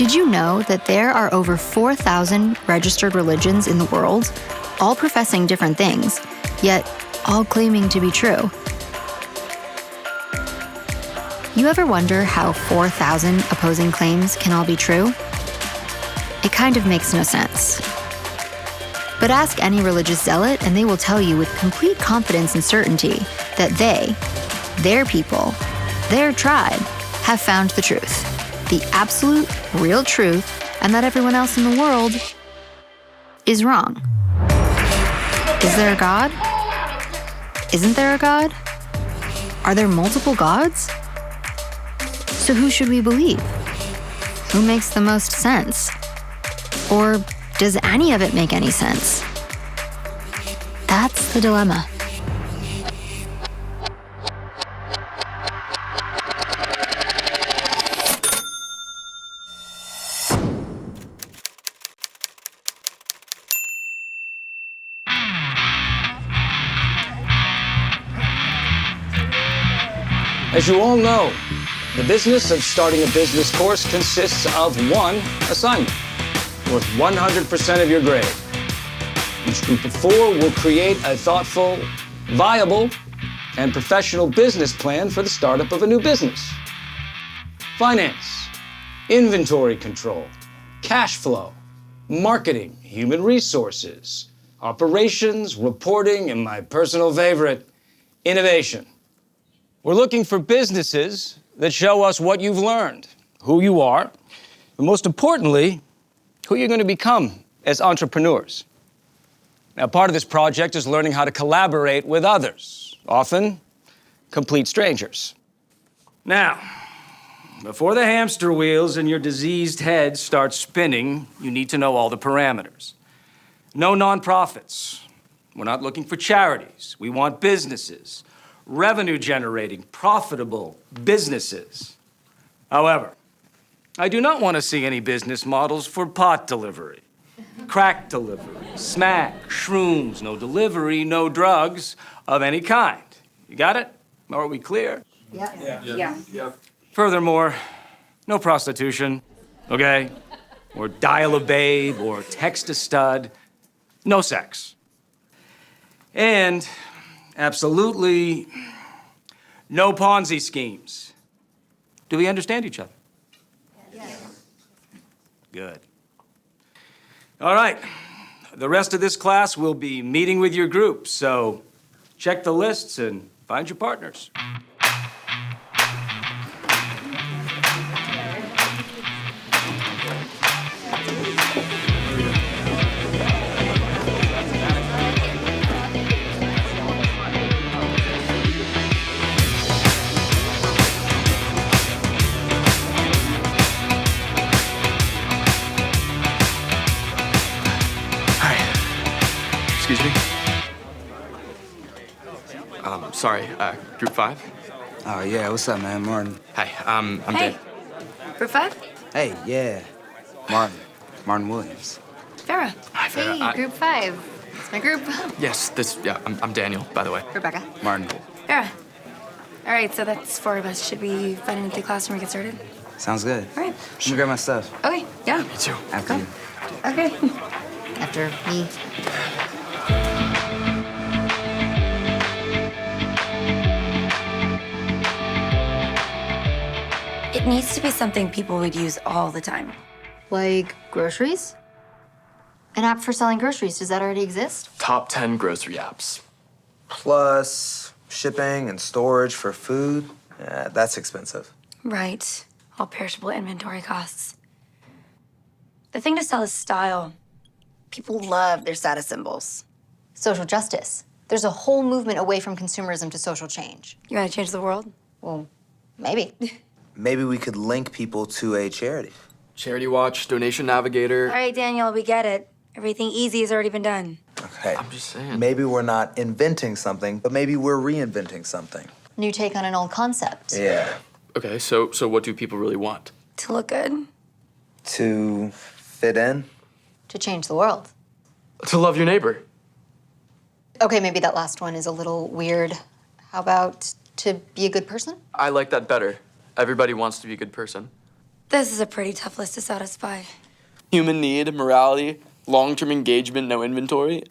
Did you know that there are over 4,000 registered religions in the world, all professing different things, yet all claiming to be true? You ever wonder how 4,000 opposing claims can all be true? It kind of makes no sense. But ask any religious zealot and they will tell you with complete confidence and certainty that they, their people, their tribe, have found the truth, the absolute, real truth, and that everyone else in the world is wrong. Is there a God? Isn't there a God? Are there multiple gods? So who should we believe? Who makes the most sense? Or does any of it make any sense? That's the dilemma. As you all know, the business of starting a business course consists of one assignment, worth 100% of your grade. Each group of 4 will create a thoughtful, viable, and professional business plan for the startup of a new business. Finance, inventory control, cash flow, marketing, human resources, operations, reporting, and my personal favorite, innovation. We're looking for businesses that show us what you've learned, who you are, but most importantly, who you're going to become as entrepreneurs. Now, part of this project is learning how to collaborate with others, often complete strangers. Now, before the hamster wheels in your diseased head start spinning, you need to know all the parameters. No nonprofits. We're not looking for charities. We want businesses. Revenue-generating, profitable businesses. However, I do not want to see any business models for pot delivery, crack delivery, smack, shrooms, no delivery, no drugs of any kind. You got it? Are we clear? Yeah. Furthermore, no prostitution, okay? Or dial a babe, or text a stud. No sex. And absolutely no Ponzi schemes. Do we understand each other? Yes. Good. All right. The rest of this class will be meeting with your group, so check the lists and find your partners. Excuse me? Sorry, group 5? Oh, yeah, what's up, man? Martin. Hi, I'm Hey, group 5? Hey, yeah. Martin Williams. Farah. Hi, Farah. Hey, group 5. It's my group. Yes, I'm Daniel, by the way. Rebecca. Martin. Farah. All right, so that's 4 of us. Should we find an empty classroom and get started? Sounds good. All right. Let me grab my stuff. Okay, yeah. Me too. After you. Okay. After me. It needs to be something people would use all the time. Like groceries? An app for selling groceries, does that already exist? Top 10 grocery apps. Plus shipping and storage for food. That's expensive. Right. All perishable inventory costs. The thing to sell is style. People love their status symbols. Social justice. There's a whole movement away from consumerism to social change. You want to change the world? Well, maybe. Maybe we could link people to a charity. Charity Watch, Donation Navigator. All right, Daniel, we get it. Everything easy has already been done. Okay. I'm just saying. Maybe we're not inventing something, but maybe we're reinventing something. New take on an old concept. Yeah. Okay, so what do people really want? To look good. To fit in. To change the world. To love your neighbor. Okay, maybe that last one is a little weird. How about to be a good person? I like that better. Everybody wants to be a good person. This is a pretty tough list to satisfy. Human need, morality, long-term engagement, no inventory.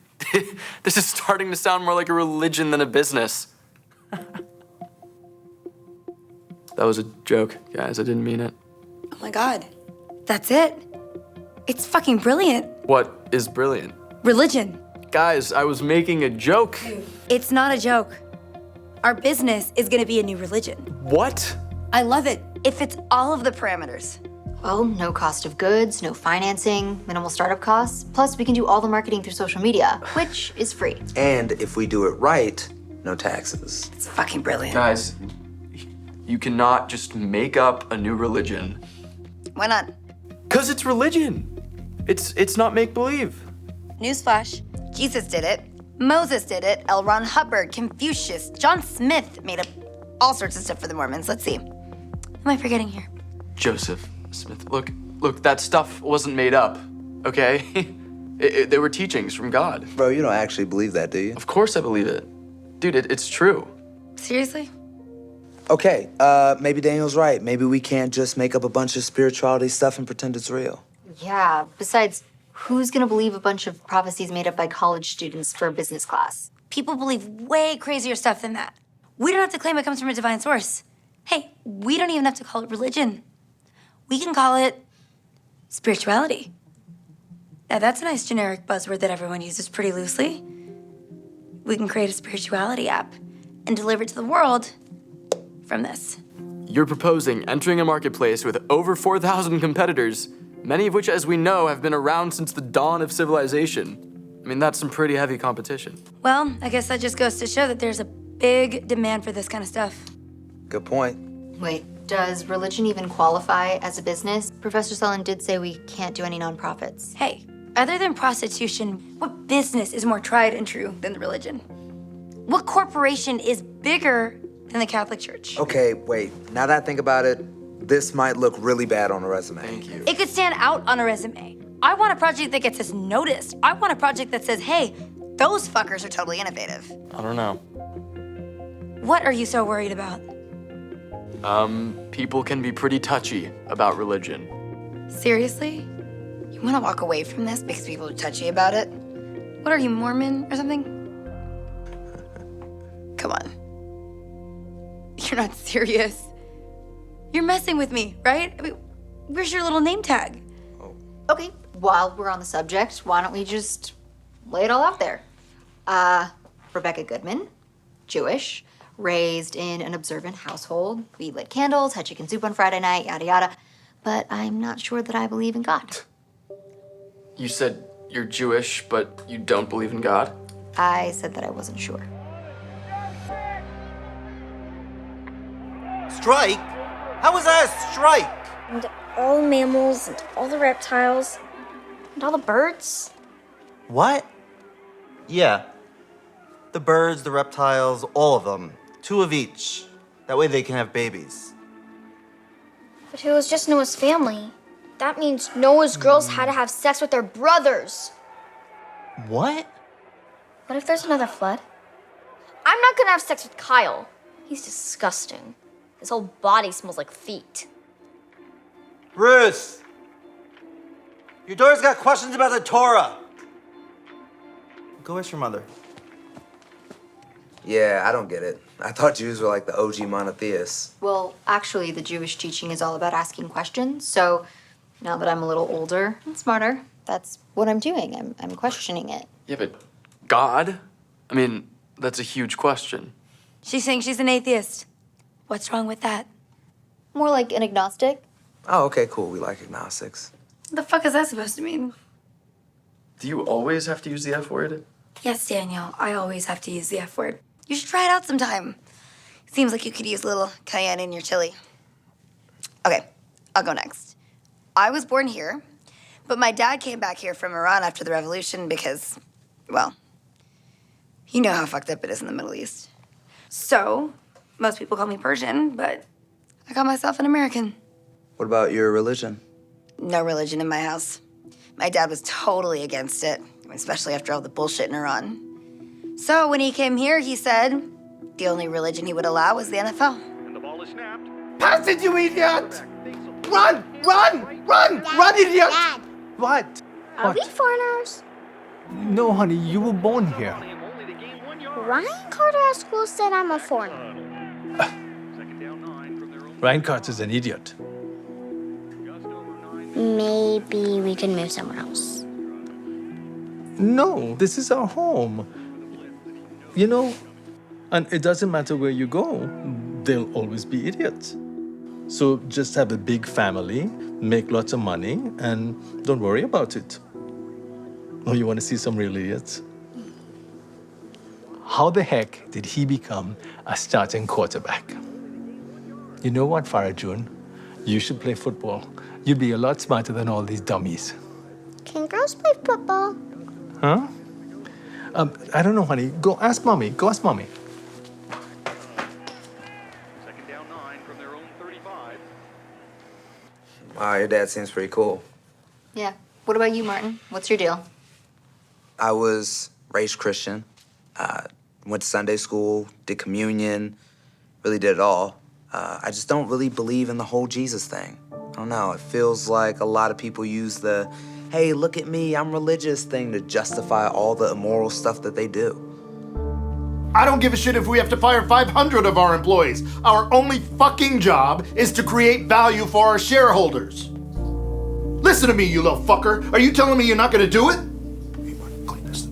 This is starting to sound more like a religion than a business. That was a joke, guys. I didn't mean it. Oh my God. That's it. It's fucking brilliant. What is brilliant? Religion. Guys, I was making a joke. It's not a joke. Our business is gonna be a new religion. What? I love it. It fits all of the parameters. Well, no cost of goods, no financing, minimal startup costs. Plus, we can do all the marketing through social media, which is free. And if we do it right, no taxes. It's fucking brilliant. Guys, you cannot just make up a new religion. Why not? 'Cause it's religion. It's not make-believe. Newsflash. Jesus did it. Moses did it. L. Ron Hubbard, Confucius, John Smith made up all sorts of stuff for the Mormons. Let's see. Who am I forgetting here? Joseph Smith. Look, that stuff wasn't made up, okay? They were teachings from God. Bro, you don't actually believe that, do you? Of course I believe it. Dude, it's true. Seriously? Okay, maybe Daniel's right. Maybe we can't just make up a bunch of spirituality stuff and pretend it's real. Yeah, besides, who's gonna believe a bunch of prophecies made up by college students for a business class? People believe way crazier stuff than that. We don't have to claim it comes from a divine source. Hey, we don't even have to call it religion. We can call it spirituality. Now, that's a nice generic buzzword that everyone uses pretty loosely. We can create a spirituality app and deliver it to the world from this. You're proposing entering a marketplace with over 4,000 competitors, many of which, as we know, have been around since the dawn of civilization. I mean, that's some pretty heavy competition. Well, I guess that just goes to show that there's a big demand for this kind of stuff. Good point. Wait, does religion even qualify as a business? Professor Sullen did say we can't do any nonprofits. Hey, other than prostitution, what business is more tried and true than the religion? What corporation is bigger than the Catholic Church? Okay, wait. Now that I think about it, this might look really bad on a resume. Thank you. It could stand out on a resume. I want a project that gets us noticed. I want a project that says, hey, those fuckers are totally innovative. I don't know. What are you so worried about? People can be pretty touchy about religion. Seriously? You want to walk away from this because people are touchy about it? What are you, Mormon or something? Come on. You're not serious. You're messing with me, right? I mean, where's your little name tag? Okay, while we're on the subject, why don't we just lay it all out there? Rebecca Goodman, Jewish, raised in an observant household. We lit candles, had chicken soup on Friday night, yada yada. But I'm not sure that I believe in God. You said you're Jewish, but you don't believe in God? I said that I wasn't sure. Strike? How was that a strike? And all the mammals, and all the reptiles, and all the birds. What? Yeah. The birds, the reptiles, all of them. 2 of each. That way they can have babies. But it was just Noah's family. That means Noah's girls had to have sex with their brothers. What? What if there's another flood? I'm not gonna have sex with Kyle. He's disgusting. His whole body smells like feet. Bruce! Your daughter's got questions about the Torah. Go ask your mother. Yeah, I don't get it. I thought Jews were like the OG monotheists. Well, actually, the Jewish teaching is all about asking questions. So now that I'm a little older and smarter, that's what I'm doing. I'm questioning it. Yeah, but God? I mean, that's a huge question. She's saying she's an atheist. What's wrong with that? More like an agnostic. Oh, okay, cool. We like agnostics. What the fuck is that supposed to mean? Do you always have to use the F word? Yes, Daniel, I always have to use the F word. You should try it out sometime. Seems like you could use a little cayenne in your chili. Okay, I'll go next. I was born here, but my dad came back here from Iran after the revolution because, well, you know how fucked up it is in the Middle East. So, most people call me Persian, but I call myself an American. What about your religion? No religion in my house. My dad was totally against it, especially after all the bullshit in Iran. So when he came here, he said the only religion he would allow was the NFL. And the ball is snapped. Pass it, you idiot! Run! Run! Run! Run, idiot! Dad, What? Are we foreigners? No, honey, you were born here. Ryan Carter at school said I'm a foreigner. Ryan Carter's an idiot. Maybe we can move somewhere else. No, this is our home. You know, and it doesn't matter where you go, there'll always be idiots. So just have a big family, make lots of money, and don't worry about it. Oh, you want to see some real idiots? How the heck did he become a starting quarterback? You know what, Farah June? You should play football. You'd be a lot smarter than all these dummies. Can girls play football? Huh? I don't know, honey. Go ask mommy. Go ask mommy. Second down 9 from their own 35. Wow, your dad seems pretty cool. Yeah. What about you, Martin? What's your deal? I was raised Christian, went to Sunday school, did communion, really did it all. I just don't really believe in the whole Jesus thing. I don't know, it feels like a lot of people use the, hey, look at me, I'm religious thing to justify all the immoral stuff that they do. I don't give a shit if we have to fire 500 of our employees. Our only fucking job is to create value for our shareholders. Listen to me, you little fucker. Are you telling me you're not gonna do it? Clean this.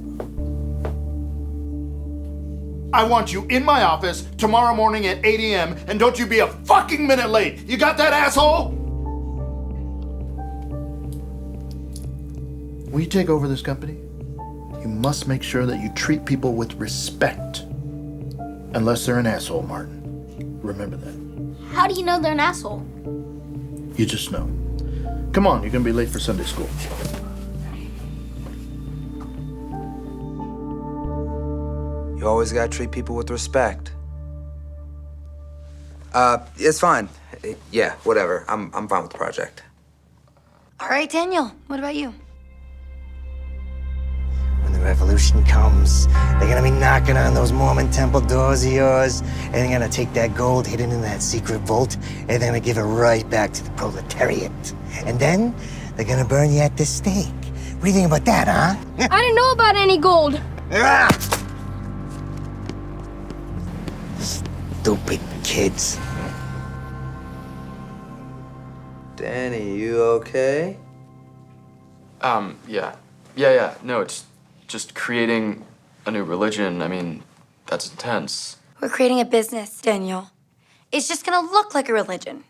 I want you in my office tomorrow morning at 8 a.m. and don't you be a fucking minute late. You got that, asshole? When you take over this company, you must make sure that you treat people with respect. Unless they're an asshole, Martin. Remember that. How do you know they're an asshole? You just know. Come on, you're gonna be late for Sunday school. You always gotta treat people with respect. It's fine. Yeah, whatever. I'm fine with the project. All right, Daniel, what about you? when the revolution comes, they're gonna be knocking on those Mormon temple doors of yours, and they're gonna take that gold hidden in that secret vault, and they're gonna give it right back to the proletariat. And then they're gonna burn you at the stake. What do you think about that, huh? I didn't know about any gold. Ah! Stupid kids. Danny, you okay? Yeah. No, it's just creating a new religion. I mean, that's intense. We're creating a business, Daniel. It's just gonna look like a religion.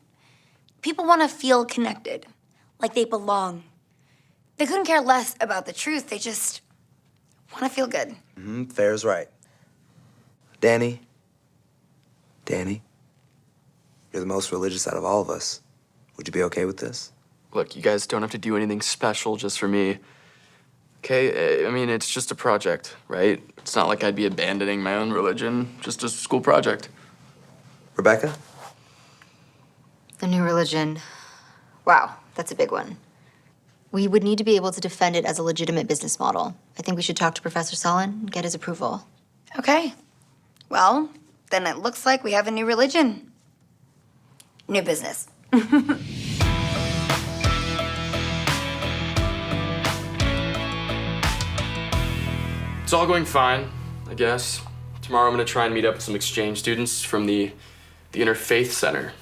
People wanna feel connected, like they belong. They couldn't care less about the truth, they just wanna feel good. Fair's right. Danny, you're the most religious out of all of us. Would you be okay with this? Look, you guys don't have to do anything special just for me. Okay? I mean, it's just a project, right? It's not like I'd be abandoning my own religion, just a school project. Rebecca? A new religion. Wow, that's a big one. We would need to be able to defend it as a legitimate business model. I think we should talk to Professor Sullen and get his approval. Okay. Well, then it looks like we have a new religion. New business. It's all going fine, I guess. Tomorrow I'm gonna try and meet up with some exchange students from the Interfaith Center.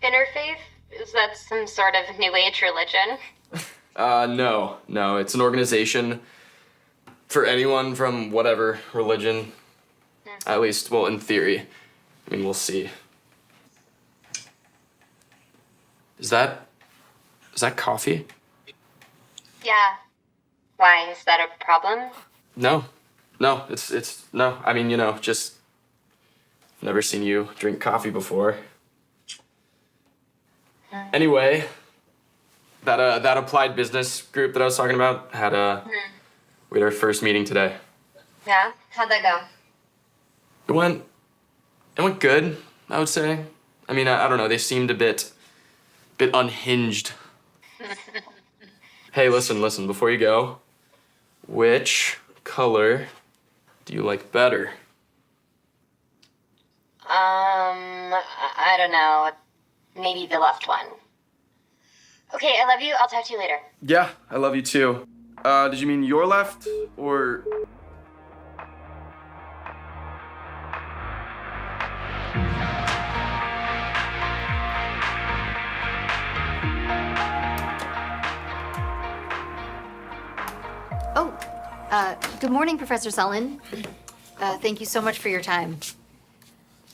Interfaith? Is that some sort of New Age religion? No. It's an organization for anyone from whatever religion. At least, well, in theory. I mean, we'll see. Is that coffee? Yeah. Why, is that a problem? No, it's no. I mean, just never seen you drink coffee before. Anyway, that applied business group that I was talking about we had our first meeting today. Yeah? How'd that go? It went good, I would say. I mean, I don't know. They seemed a bit unhinged. Hey, listen. Before you go, which color do you like better? I I don't know. Maybe the left one. Okay, I love you. I'll talk to you later. Yeah, I love you too. Did you mean your left or? Oh, good morning, Professor Sullen. Thank you so much for your time.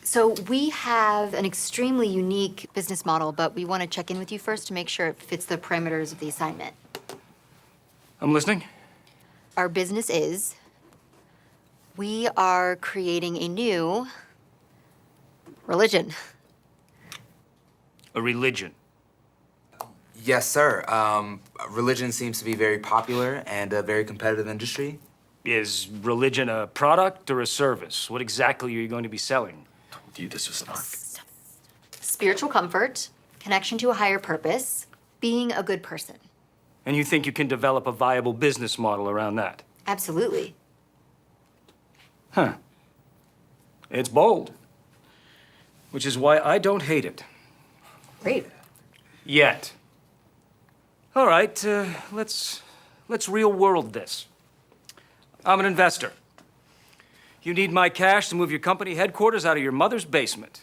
So we have an extremely unique business model, but we want to check in with you first to make sure it fits the parameters of the assignment. I'm listening. Our business is, we are creating a new religion. A religion. Yes, sir. Religion seems to be very popular and a very competitive industry. Is religion a product or a service? What exactly are you going to be selling? Told you this was an arc. Spiritual comfort, connection to a higher purpose, being a good person. And you think you can develop a viable business model around that? Absolutely. Huh. It's bold. Which is why I don't hate it. Great. Yet. All right, let's real world this. I'm an investor. You need my cash to move your company headquarters out of your mother's basement.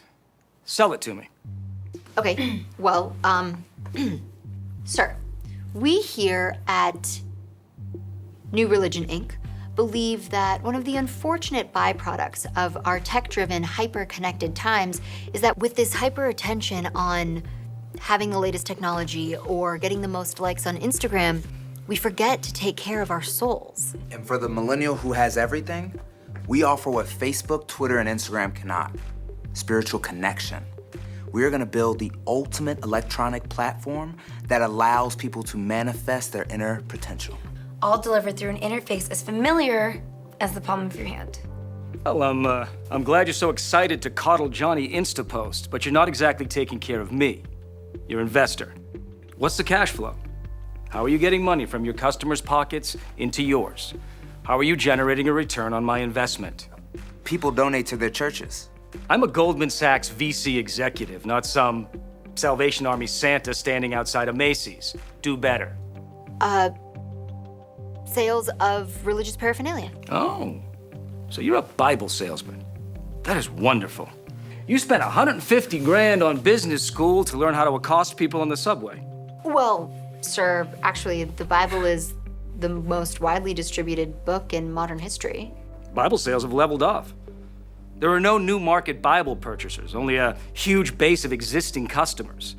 Sell it to me. Okay, well, sir, we here at New Religion, Inc. believe that one of the unfortunate byproducts of our tech-driven, hyper-connected times is that with this hyper-attention on having the latest technology or getting the most likes on Instagram, we forget to take care of our souls. And for the millennial who has everything, we offer what Facebook, Twitter, and Instagram cannot: spiritual connection. We are gonna build the ultimate electronic platform that allows people to manifest their inner potential. All delivered through an interface as familiar as the palm of your hand. Well, I'm glad you're so excited to coddle Johnny Instapost, but you're not exactly taking care of me, your investor. What's the cash flow? How are you getting money from your customers' pockets into yours? How are you generating a return on my investment? People donate to their churches. I'm a Goldman Sachs VC executive, not some Salvation Army Santa standing outside of Macy's. Do better. Sales of religious paraphernalia. Oh, so you're a Bible salesman. That is wonderful. You spent 150 grand on business school to learn how to accost people on the subway. Well, sir, actually, the Bible is the most widely distributed book in modern history. Bible sales have leveled off. There are no new market Bible purchasers, only a huge base of existing customers,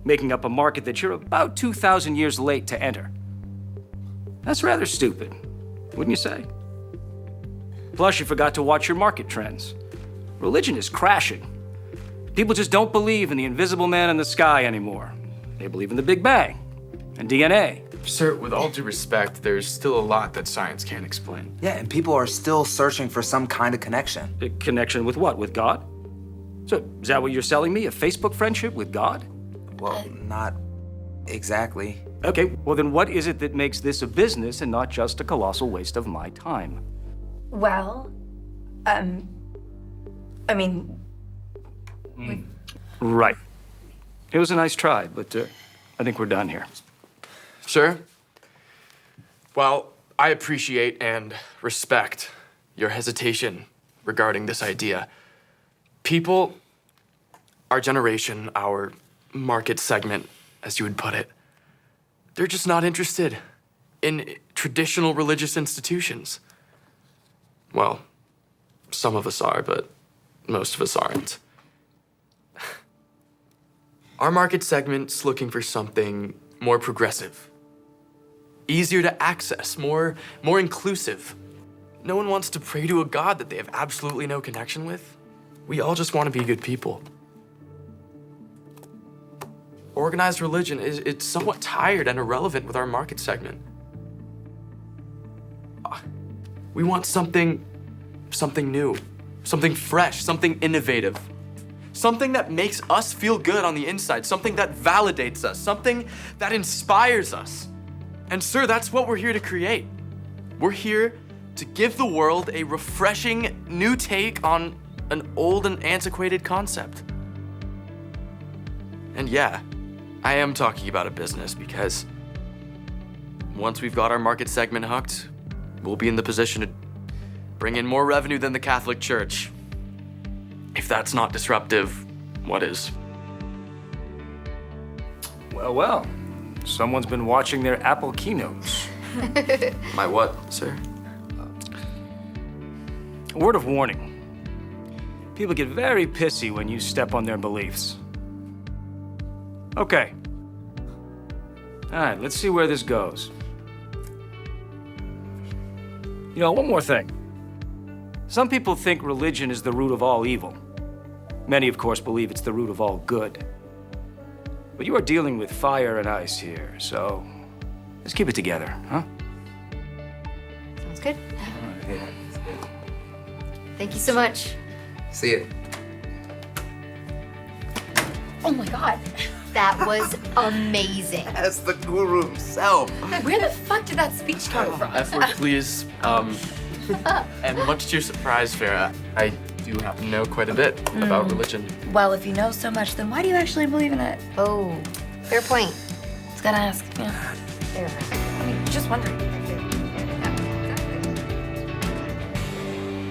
making up a market that you're about 2,000 years late to enter. That's rather stupid, wouldn't you say? Plus, you forgot to watch your market trends. Religion is crashing. People just don't believe in the invisible man in the sky anymore. They believe in the Big Bang and DNA. Sir, with all due respect, there's still a lot that science can't explain. Yeah, and people are still searching for some kind of connection. A connection with what? With God? So, is that what you're selling me? A Facebook friendship with God? Well, not exactly. Okay, well then what is it that makes this a business and not just a colossal waste of my time? Well, I mean, Right. It was a nice try, but I think we're done here. Sure. Well, I appreciate and respect your hesitation regarding this idea. People, our generation, our market segment, as you would put it, they're just not interested in traditional religious institutions. Well, some of us are, but most of us aren't. Our market segment's looking for something more progressive, easier to access, more inclusive. No one wants to pray to a God that they have absolutely no connection with. We all just want to be good people. Organized religion it's somewhat tired and irrelevant with our market segment. We want something new, something fresh, something innovative. Something that makes us feel good on the inside, something that validates us, something that inspires us. And sir, that's what we're here to create. We're here to give the world a refreshing new take on an old and antiquated concept. And yeah, I am talking about a business because once we've got our market segment hooked, we'll be in the position to bring in more revenue than the Catholic Church. If that's not disruptive, what is? Well, well. Someone's been watching their Apple keynotes. My what, sir? A word of warning. People get very pissy when you step on their beliefs. Okay. All right, let's see where this goes. You know, one more thing. Some people think religion is the root of all evil. Many, of course, believe it's the root of all good. But you are dealing with fire and ice here, so let's keep it together, huh? Sounds good. Thank you so much. See you. Oh my God. That was amazing. That's the guru himself. Where the fuck did that speech come from? F-word, please. And much to your surprise, Farah, I do happen to know quite a bit about religion. Well, if you know so much, then why do you actually believe in it? Oh, fair point. Just gotta ask. Yeah. Fair. I mean, just wondering.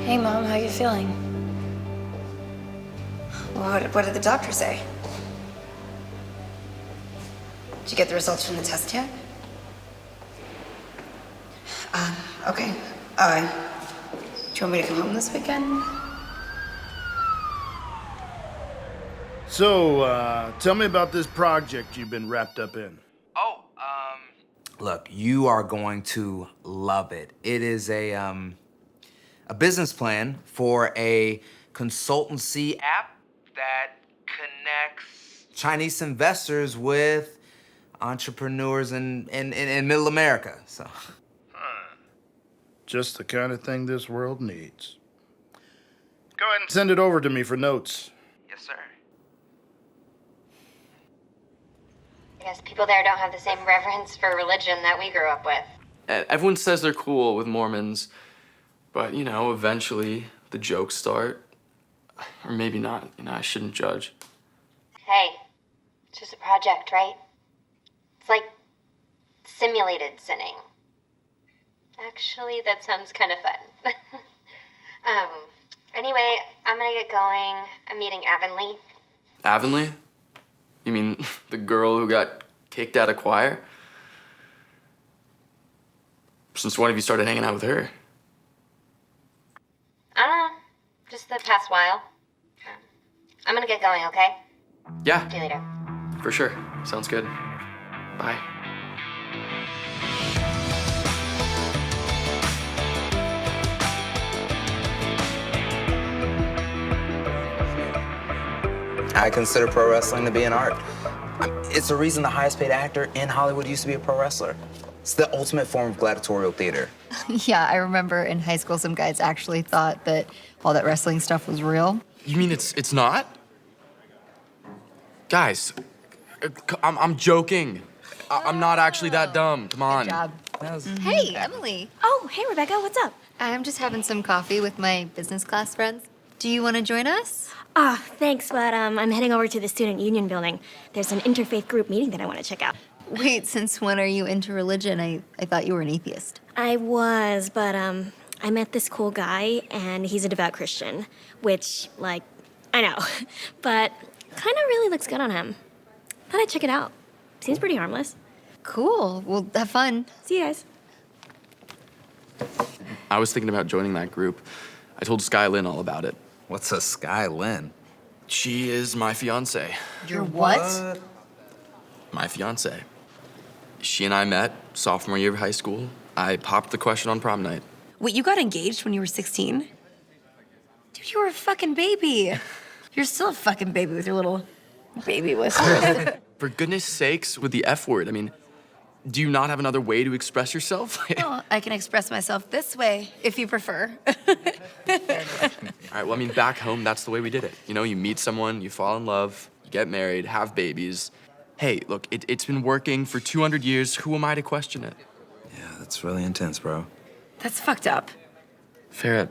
Hey, Mom, how you feeling? What did the doctor say? Did you get the results from the test yet? Okay. Do you want me to come home this weekend? So, tell me about this project you've been wrapped up in. Look, you are going to love it. It is a business plan for a consultancy app that connects Chinese investors with entrepreneurs in Middle America. So, just the kind of thing this world needs. Go ahead and send it over to me for notes. yes, sir. I guess people there don't have the same reverence for religion that we grew up with. Everyone says they're cool with Mormons, but, you know, eventually the jokes start. Or maybe not. You know, I shouldn't judge. Hey, it's just a project, right? It's like simulated sinning. Actually, that sounds kind of fun. Anyway, I'm gonna get going. I'm meeting Avonlea. Avonlea? You mean the girl who got kicked out of choir? Since when have you started hanging out with her? I don't know, just the past while. I'm gonna get going, okay? Yeah, See you later. for sure. Sounds good. Bye. I consider pro wrestling to be an art. It's the reason the highest paid actor in Hollywood used to be a pro wrestler. It's the ultimate form of gladiatorial theater. Yeah, I remember in high school some guys actually thought that all that wrestling stuff was real. You mean it's not? Guys, I'm joking. I'm not actually that dumb. Come on. Good job. Hey, Emily. Oh, hey, Rebecca, what's up? I'm just having some coffee with my business class friends. Do you want to join us? Ah, thanks, but I'm heading over to the student union building. There's an interfaith group meeting that I want to check out. Wait, since when are you into religion? I thought you were an atheist. I was, but I met this cool guy, and he's a devout Christian, which, like, I know, but kind of really looks good on him. Thought I'd check it out. Seems pretty harmless. Cool. Well, have fun. See you guys. I was thinking about joining that group. I told Sky Lynn all about it. What's a Sky Lynn? She is my fiance. Your what? My fiance. She and I met sophomore year of high school. I popped the question on prom night. Wait, you got engaged when you were 16? Dude, you were a fucking baby. You're still a fucking baby with your little baby whisper. For goodness sakes, with the F word, I mean, do you not have another way to express yourself? Well, I can express myself this way, if you prefer. All right, well, I mean, back home, that's the way we did it. You know, you meet someone, you fall in love, you get married, have babies. Hey, look, it's been working for 200 years. Who am I to question it? Yeah, that's really intense, bro. That's fucked up. Farah,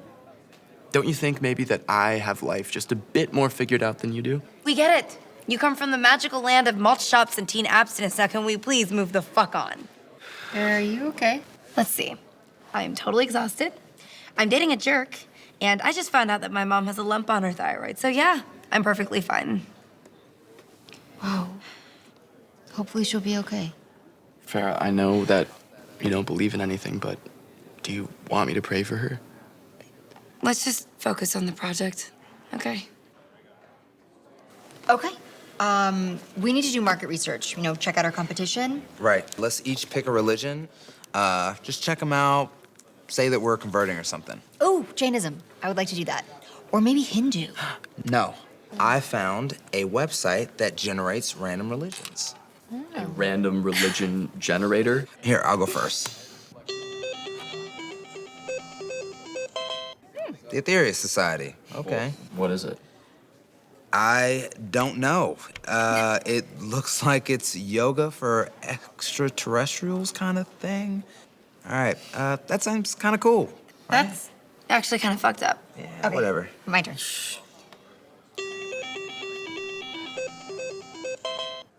don't you think maybe that I have life just a bit more figured out than you do? We get it. You come from the magical land of malt shops and teen abstinence. Now, can we please move the fuck on? Are you okay? Let's see. I am totally exhausted. I'm dating a jerk, and I just found out that my mom has a lump on her thyroid. So yeah, I'm perfectly fine. Wow. Hopefully she'll be okay. Farah, I know that you don't believe in anything, but do you want me to pray for her? Let's just focus on the project, okay? Okay. We need to do market research. Check out our competition. Right. Let's each pick a religion. Just check them out. Say that we're converting or something. Oh, Jainism. I would like to do that. Or maybe Hindu. No. I found a website that generates random religions. A random religion generator? Here, I'll go first. The Aetherius Society. Okay. What is it? I don't know. It looks like it's yoga for extraterrestrials kind of thing. All right, that sounds kind of cool. That's actually kind of fucked up. Yeah, whatever. My turn.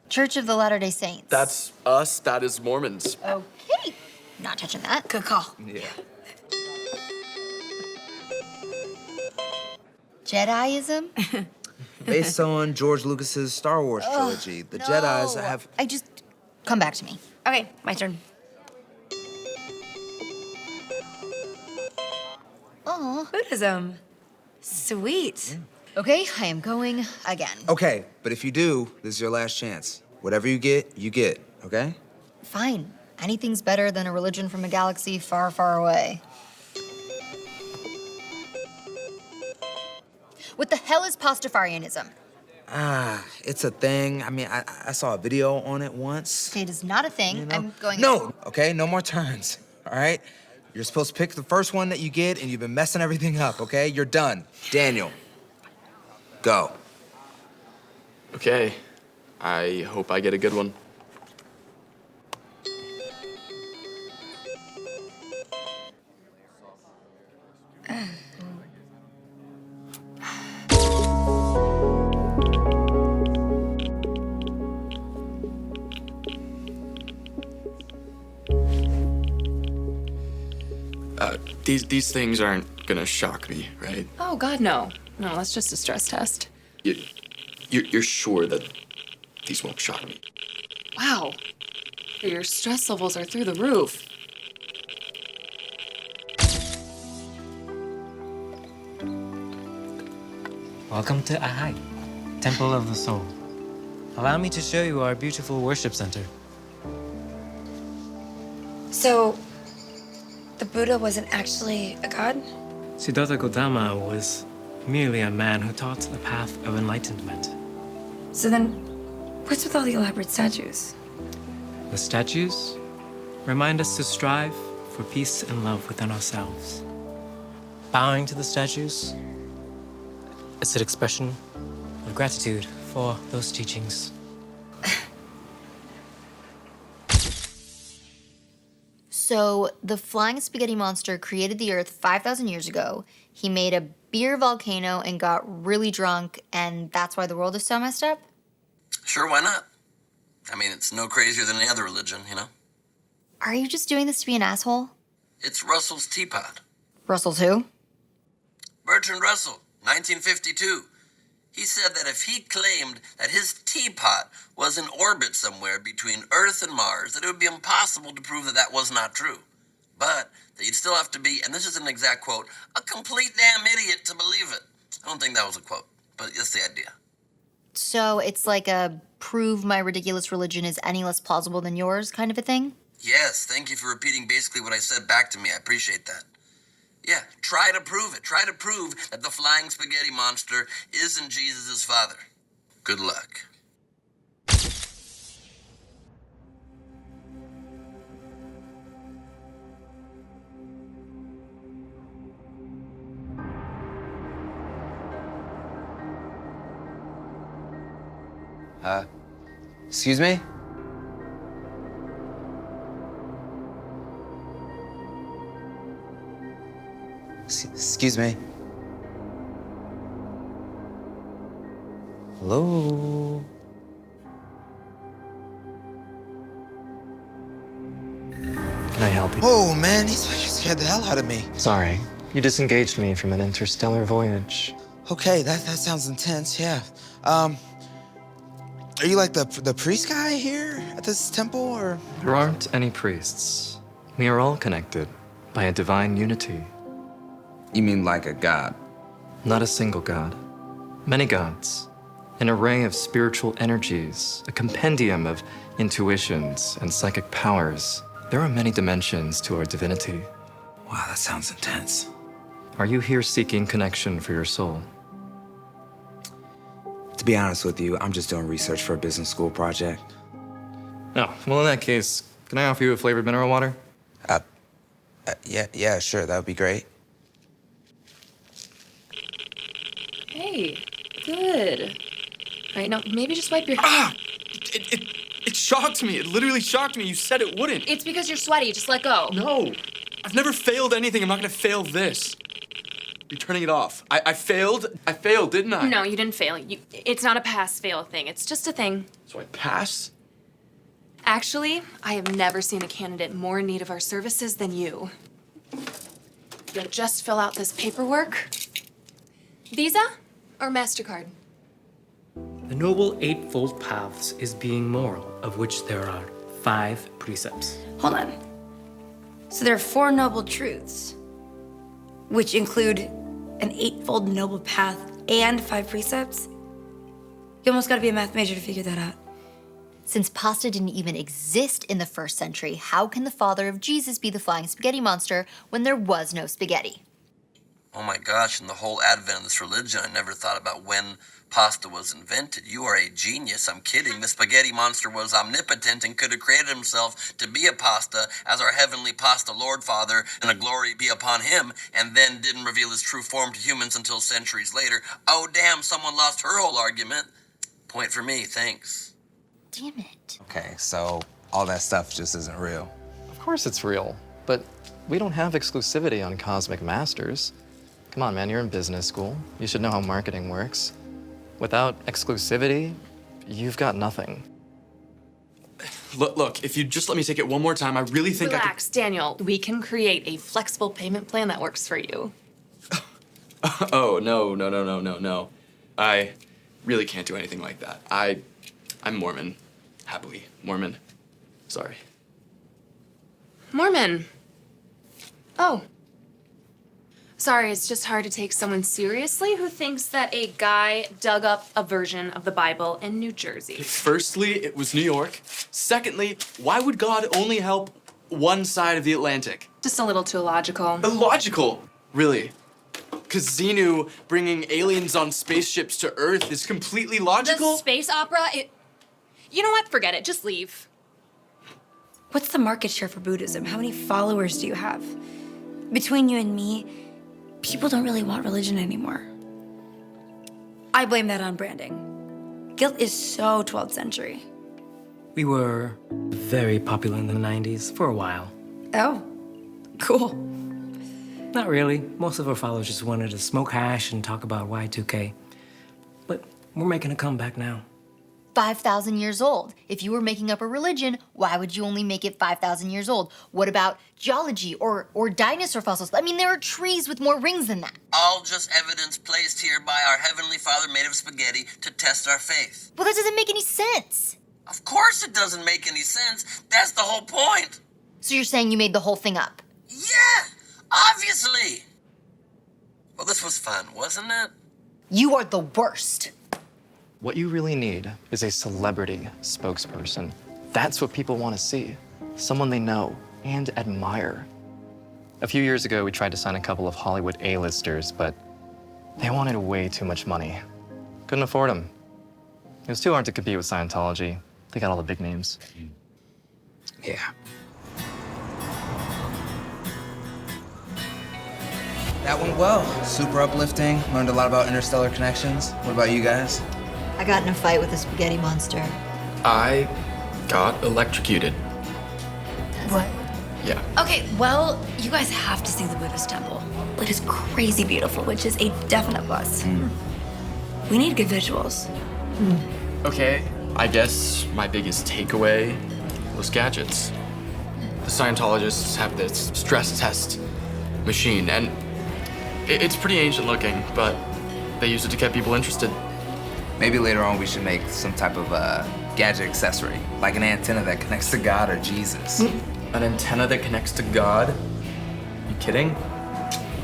Church of the Latter-day Saints. That's us. That is Mormons. Okay. Not touching that. Good call. Yeah. Jediism? Based on George Lucas's Star Wars trilogy, the Jedis have... Come back to me. Okay, my turn. Oh. Buddhism. Sweet. Okay, I am going again. Okay, but if you do, this is your last chance. Whatever you get, okay? Fine. Anything's better than a religion from a galaxy far, far away. What the hell is Pastafarianism? It's a thing. I mean, I saw a video on it once. Okay, it is not a thing. I'm going. No, okay? No more turns, all right? You're supposed to pick the first one that you get, and you've been messing everything up, okay? You're done. Daniel, go. Okay. I hope I get a good one. These things aren't gonna shock me, right? Oh, God, no. No, that's just a stress test. You're sure that these won't shock me? Wow. Your stress levels are through the roof. Welcome to Ahai, Temple of the Soul. Allow me to show you our beautiful worship center. So, the Buddha wasn't actually a god? Siddhartha Gautama was merely a man who taught the path of enlightenment. So then, what's with all the elaborate statues? The statues remind us to strive for peace and love within ourselves. Bowing to the statues, it's an expression of gratitude for those teachings. So, the flying spaghetti monster created the Earth 5,000 years ago. He made a beer volcano and got really drunk, and that's why the world is so messed up? Sure, why not? I mean, it's no crazier than any other religion, you know? Are you just doing this to be an asshole? It's Russell's teapot. Russell's who? Bertrand Russell, 1952. He said that if he claimed that his teapot was in orbit somewhere between Earth and Mars, that it would be impossible to prove that that was not true. But that you'd still have to be, and this is an exact quote, a complete damn idiot to believe it. I don't think that was a quote, but that's the idea. So, it's like a prove my ridiculous religion is any less plausible than yours kind of a thing? Yes, thank you for repeating basically what I said back to me. I appreciate that. Yeah, try to prove it. Try to prove that the flying spaghetti monster isn't Jesus' father. Good luck. Excuse me? Excuse me. Hello? can I help you? Whoa, man, these pictures scared the hell out of me. Sorry, you disengaged me from an interstellar voyage. Okay, that sounds intense, yeah. Are you like the priest guy here at this temple, or? There aren't any priests. We are all connected by a divine unity. You mean like a god? Not a single god. Many gods. An array of spiritual energies, a compendium of intuitions and psychic powers. There are many dimensions to our divinity. Wow, that sounds intense. Are you here seeking connection for your soul? To be honest with you, I'm just doing research for a business school project. Oh, well, in that case, can I offer you a flavored mineral water? Yeah, sure, that would be great. Hey, good. All right, now maybe just wipe your. Ah! It shocked me. It literally shocked me. You said it wouldn't. It's because you're sweaty. Just let go. No. I've never failed anything. I'm not gonna fail this. You're turning it off. I failed. I failed, didn't I? No, you didn't fail. It's not a pass-fail thing. It's just a thing. So I pass? Actually, I have never seen a candidate more in need of our services than you. You'll just fill out this paperwork. Visa or MasterCard? The Noble Eightfold Paths is being moral, of which there are 5 precepts. Hold on. So there are 4 noble truths, which include an 8-fold noble path and 5 precepts? You almost gotta be a math major to figure that out. Since pasta didn't even exist in the 1st century, how can the father of Jesus be the flying spaghetti monster when there was no spaghetti? Oh my gosh, in the whole advent of this religion, I never thought about when pasta was invented. You are a genius. I'm kidding. The spaghetti monster was omnipotent and could have created himself to be a pasta as our heavenly pasta Lord Father, and a glory be upon him, and then didn't reveal his true form to humans until centuries later. Oh, damn, someone lost her whole argument. Point for me, thanks. Damn it. Okay, so all that stuff just isn't real. Of course it's real, but we don't have exclusivity on Cosmic Masters. Come on, man, you're in business school. You should know how marketing works. Without exclusivity, you've got nothing. Look, if you just let me take it one more time, I really think Relax, Daniel. We can create a flexible payment plan that works for you. Oh, no. I really can't do anything like that. I'm Mormon. Happily Mormon. Sorry. Mormon. Oh. Sorry, it's just hard to take someone seriously who thinks that a guy dug up a version of the Bible in New Jersey. Firstly, it was New York. Secondly, why would God only help one side of the Atlantic? Just a little too illogical. Illogical? Really? Because Xenu bringing aliens on spaceships to Earth is completely logical? The space opera, You know what? Forget it. Just leave. What's the market share for Buddhism? How many followers do you have? Between you and me, people don't really want religion anymore. I blame that on branding. Guilt is so 12th century. We were very popular in the 90s for a while. Oh, cool. Not really. Most of our followers just wanted to smoke hash and talk about Y2K. But we're making a comeback now. 5,000 years old. If you were making up a religion, why would you only make it 5,000 years old? What about geology or dinosaur fossils? I mean, there are trees with more rings than that. All just evidence placed here by our Heavenly Father made of spaghetti to test our faith. Well, that doesn't make any sense. Of course it doesn't make any sense. That's the whole point. So you're saying you made the whole thing up? Yeah, obviously. Well, this was fun, wasn't it? You are the worst. What you really need is a celebrity spokesperson. That's what people want to see. Someone they know and admire. A few years ago, we tried to sign a couple of Hollywood A-listers, but they wanted way too much money. Couldn't afford them. It was too hard to compete with Scientology. They got all the big names. Yeah. That went well. Super uplifting. Learned a lot about interstellar connections. What about you guys? I got in a fight with a spaghetti monster. I got electrocuted. What? Yeah. Okay, well, you guys have to see the Buddhist temple. It is crazy beautiful, which is a definite plus. We need good visuals. Okay, I guess my biggest takeaway was gadgets. the Scientologists have this stress test machine, and it's pretty ancient looking, but they use it to get people interested. Maybe later on we should make some type of gadget accessory, like an antenna that connects to God or Jesus. An antenna that connects to God? You kidding?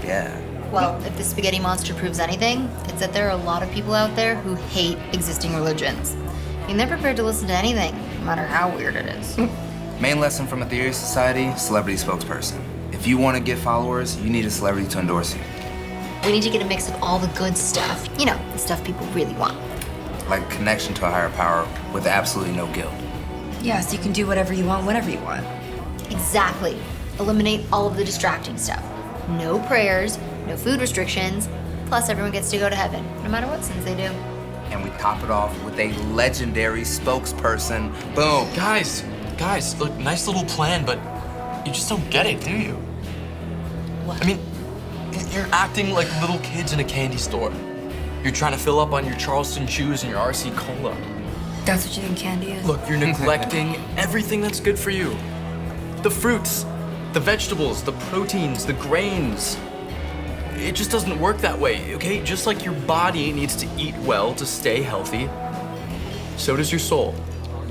Yeah. Well, if the spaghetti monster proves anything, it's that there are a lot of people out there who hate existing religions. I mean, they're prepared to listen to anything, no matter how weird it is. Main lesson from a theory society, celebrity spokesperson. If you want to get followers, you need a celebrity to endorse you. We need to get a mix of all the good stuff. You know, the stuff people really want. Like connection to a higher power with absolutely no guilt. Yeah, so you can do whatever you want, whenever you want. Exactly. Eliminate all of the distracting stuff. No prayers, no food restrictions, plus everyone gets to go to heaven, no matter what sins they do. And we top it off with a legendary spokesperson. Boom. Guys, look, nice little plan, but you just don't get it, do you? What? I mean, you're acting like little kids in a candy store. You're trying to fill up on your Charleston chews and your RC Cola. That's what you think candy is? Look, you're neglecting everything that's good for you. The fruits, the vegetables, the proteins, the grains. It just doesn't work that way, okay? Just like your body needs to eat well to stay healthy, so does your soul.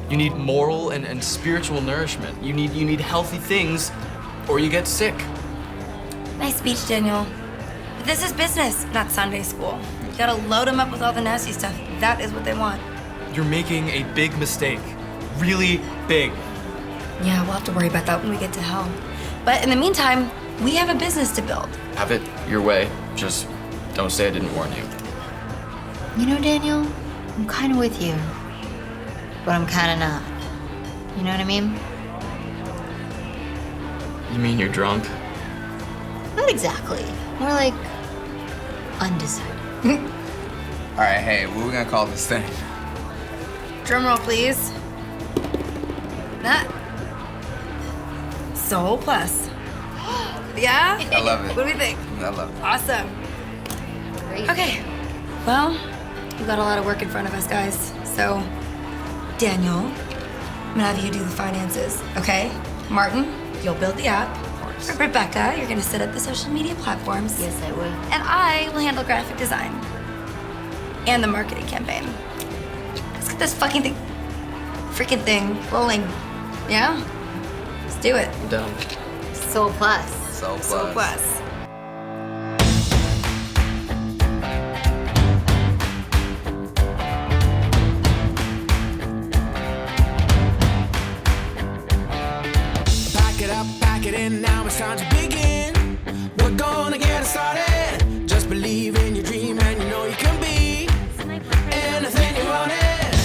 You need moral and spiritual nourishment. You need healthy things, or you get sick. Nice speech, Daniel. But this is business, not Sunday school. You gotta load them up with all the nasty stuff. That is what they want. You're making a big mistake. Really big. Yeah, we'll have to worry about that when we get to hell. But in the meantime, we have a business to build. Have it your way. Just don't say I didn't warn you. You know, Daniel, I'm kind of with you, but I'm kind of not. You know what I mean? You mean you're drunk? Not exactly. More like undecided. All right, hey, what are we gonna call this thing? Drum roll, please. That. Soul Plus. Yeah? I love it. What do we think? I love it. Awesome. Great. Okay. Well, we've got a lot of work in front of us, guys. So, Daniel, I'm gonna have you do the finances, okay? Martin, you'll build the app. Of course. Rebecca, you're gonna set up the social media platforms. Yes, I would. And I will handle graphic design. And the marketing campaign. Let's get this freaking thing rolling. Yeah? Let's do it. I'm down. Soul Plus. Soul Plus. Soul Plus. Pack it in, now it's time to begin. We're gonna get it started. Just believe in your dream and you know you can be anything you want it.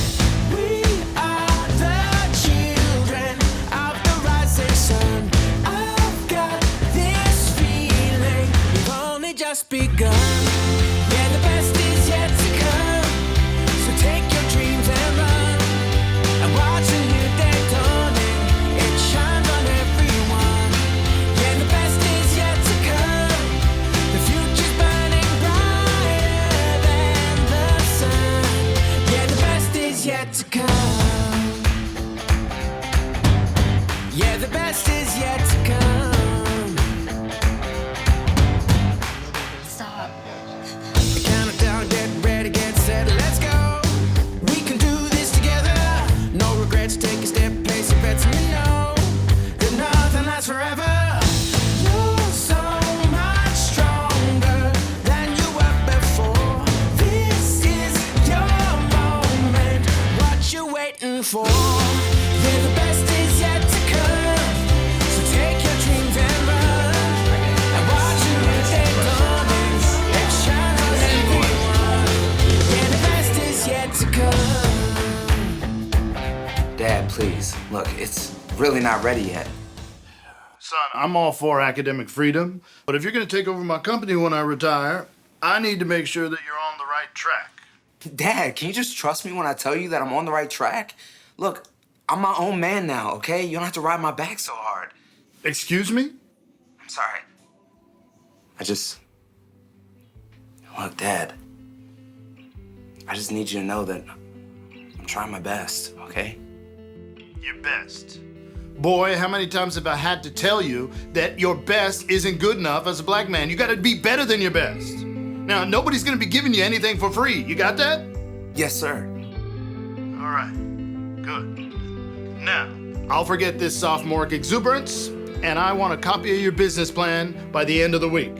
We are the children of the rising sun. I've got this feeling we've only just begun. Yeah, the best is yet to come. So take your dreams and run. And watch a new day dawning. It shines on everyone. Yeah, the best is yet to come. The future's burning brighter than the sun. Yeah, the best is yet to come. Yeah, the best is yet to come. Stop. Count it down, get ready, get set, let's go. We can do this together. No regrets, take a step, place your bets, and you know that nothing lasts forever. You're so much stronger than you were before. This is your moment. What you waiting for? Yeah, the best is yet to come. So take your dreams and run. And watch a new day dawning. It shines on everyone. Yeah, the best is yet to come. Dad, please. Look, it's really not ready yet. Son, I'm all for academic freedom, but if you're going to take over my company when I retire, I need to make sure that you're on the right track. Dad, can you just trust me when I tell you that I'm on the right track? Look, I'm my own man now, okay? You don't have to ride my back so hard. Excuse me? I'm sorry. Look, Dad. I just need you to know that I'm trying my best, okay? Your best. Boy, how many times have I had to tell you that your best isn't good enough as a black man? You gotta be better than your best. Now, nobody's gonna be giving you anything for free. You got that? Yes, sir. All right, good. Now, I'll forget this sophomoric exuberance, and I want a copy of your business plan by the end of the week.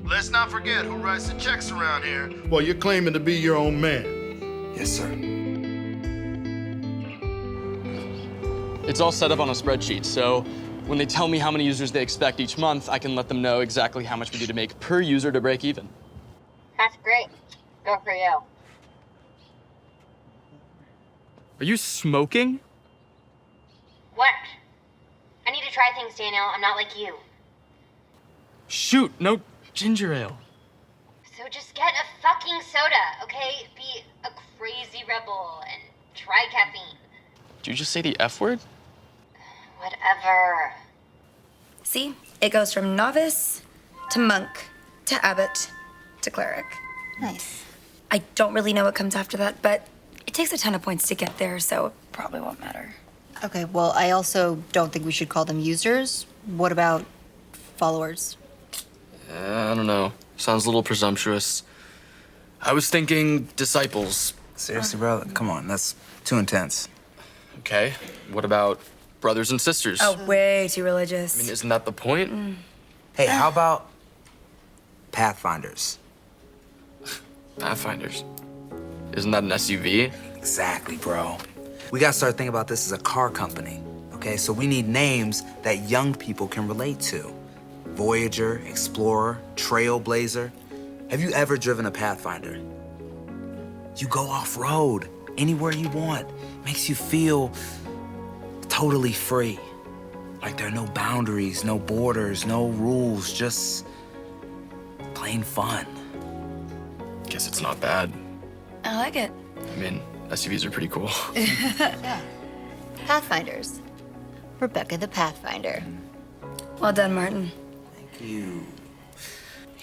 Let's not forget who writes the checks around here while you're claiming to be your own man. Yes, sir. It's all set up on a spreadsheet, so when they tell me how many users they expect each month, I can let them know exactly how much we need to make per user to break even. That's great. Go for you. Are you smoking? What? I need to try things, Daniel. I'm not like you. Shoot, no ginger ale. So just get a fucking soda, okay? Be a crazy rebel and try caffeine. Did you just say the F word? Whatever. See, it goes from novice to monk to abbot to cleric. Nice. I don't really know what comes after that, but it takes a ton of points to get there, so it probably won't matter. Okay, well, I also don't think we should call them users. What about followers? I don't know. Sounds a little presumptuous. I was thinking disciples. Seriously, bro? Come on, that's too intense. Okay, what about brothers and sisters? Oh, way too religious. I mean, isn't that the point? Hey, how about Pathfinders? Pathfinders. Isn't that an SUV? Exactly, bro. We gotta start thinking about this as a car company, okay? So we need names that young people can relate to. Voyager, Explorer, Trailblazer. Have you ever driven a Pathfinder? You go off-road, anywhere you want. Makes you feel totally free. Like there are no boundaries, no borders, no rules, just plain fun. Guess it's not bad. I like it. I mean, SUVs are pretty cool. Yeah. Pathfinders. Rebecca the Pathfinder. Well done, Martin. You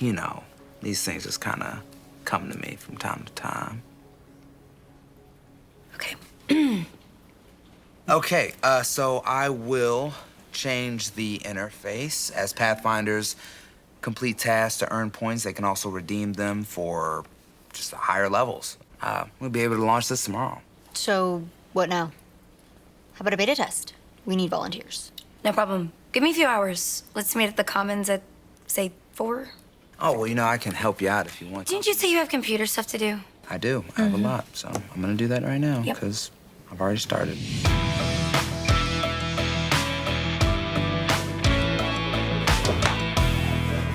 know, these things just kind of come to me from time to time. Okay, so I will change the interface. As Pathfinders complete tasks to earn points, they can also redeem them for just the higher levels. We'll be able to launch this tomorrow. So, what now? How about a beta test? We need volunteers. No problem. Give me a few hours. Let's meet at the Commons at, say, 4? Oh, well, you know, I can help you out if you want to. Didn't you say you have computer stuff to do? I do. I have a lot, so I'm gonna do that right now, Yep. because I've already started.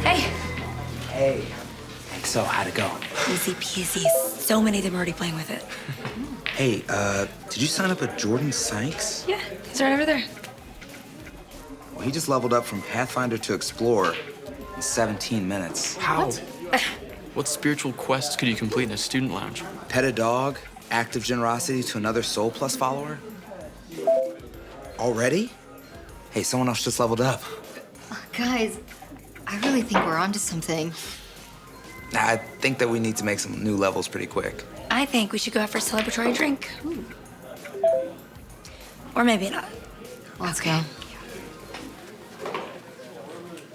Hey. Hey. So, how'd it go? Easy peasy. So many of them are already playing with it. Hey, did you sign up with Jordan Sykes? Yeah, he's right over there. Well, he just leveled up from Pathfinder to Explorer in 17 minutes. How? What spiritual quests could you complete in a student lounge? Pet a dog, act of generosity to another Soul Plus follower. Already? Hey, someone else just leveled up. Guys, I really think we're onto something. I think that we need to make some new levels pretty quick. I think we should go out for a celebratory drink. Or maybe not. Let's go.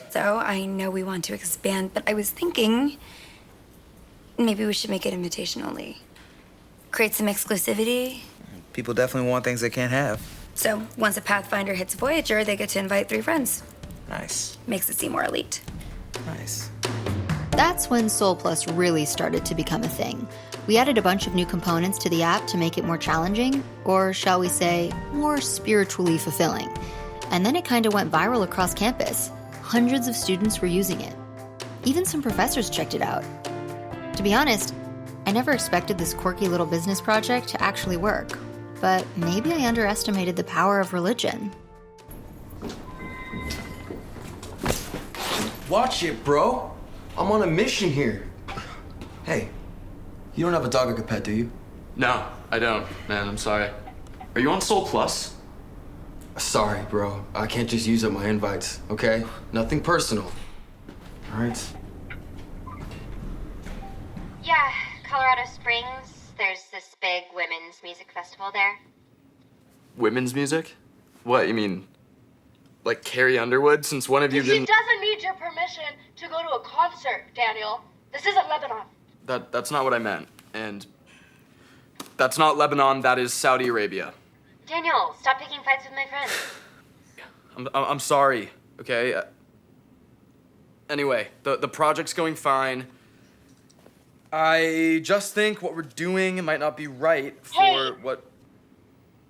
So I know we want to expand, but I was thinking maybe we should make it invitation only. Create some exclusivity. People definitely want things they can't have. So once a Pathfinder hits Voyager, they get to invite 3 friends. Nice. Makes it seem more elite. Nice. That's when Soul Plus really started to become a thing. We added a bunch of new components to the app to make it more challenging, or shall we say, more spiritually fulfilling. And then it kind of went viral across campus. Hundreds of students were using it. Even some professors checked it out. To be honest, I never expected this quirky little business project to actually work, but maybe I underestimated the power of religion. Watch it, bro. I'm on a mission here. Hey, you don't have a dog like a pet, do you? No, I don't. Man, I'm sorry. Are you on Soul Plus? Sorry, bro. I can't just use up my invites, okay? Nothing personal. All right? Yeah, Colorado Springs. There's this big women's music festival there. Women's music? What, you mean like Carrie Underwood, since one of you She didn't... doesn't need your permission to go to a concert, Daniel. This isn't Lebanon. That's not what I meant. And that's not Lebanon, that is Saudi Arabia. Daniel, stop picking fights with my friends. I'm sorry, okay? Anyway, the project's going fine. I just think what we're doing might not be right for Hey. what...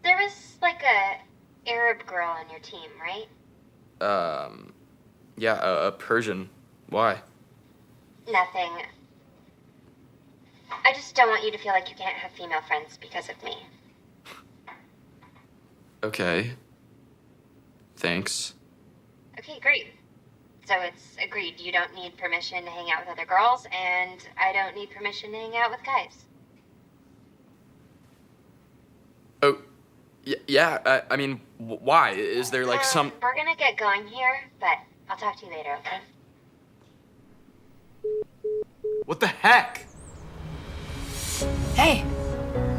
There was like a Arab girl on your team, right? Yeah, a Persian. Why? Nothing. I just don't want you to feel like you can't have female friends because of me. Okay. Thanks. Okay, great. So it's agreed. You don't need permission to hang out with other girls, and I don't need permission to hang out with guys. Oh, yeah, I mean, why? Is there like some... We're gonna get going here, but I'll talk to you later, okay? What the heck? Hey,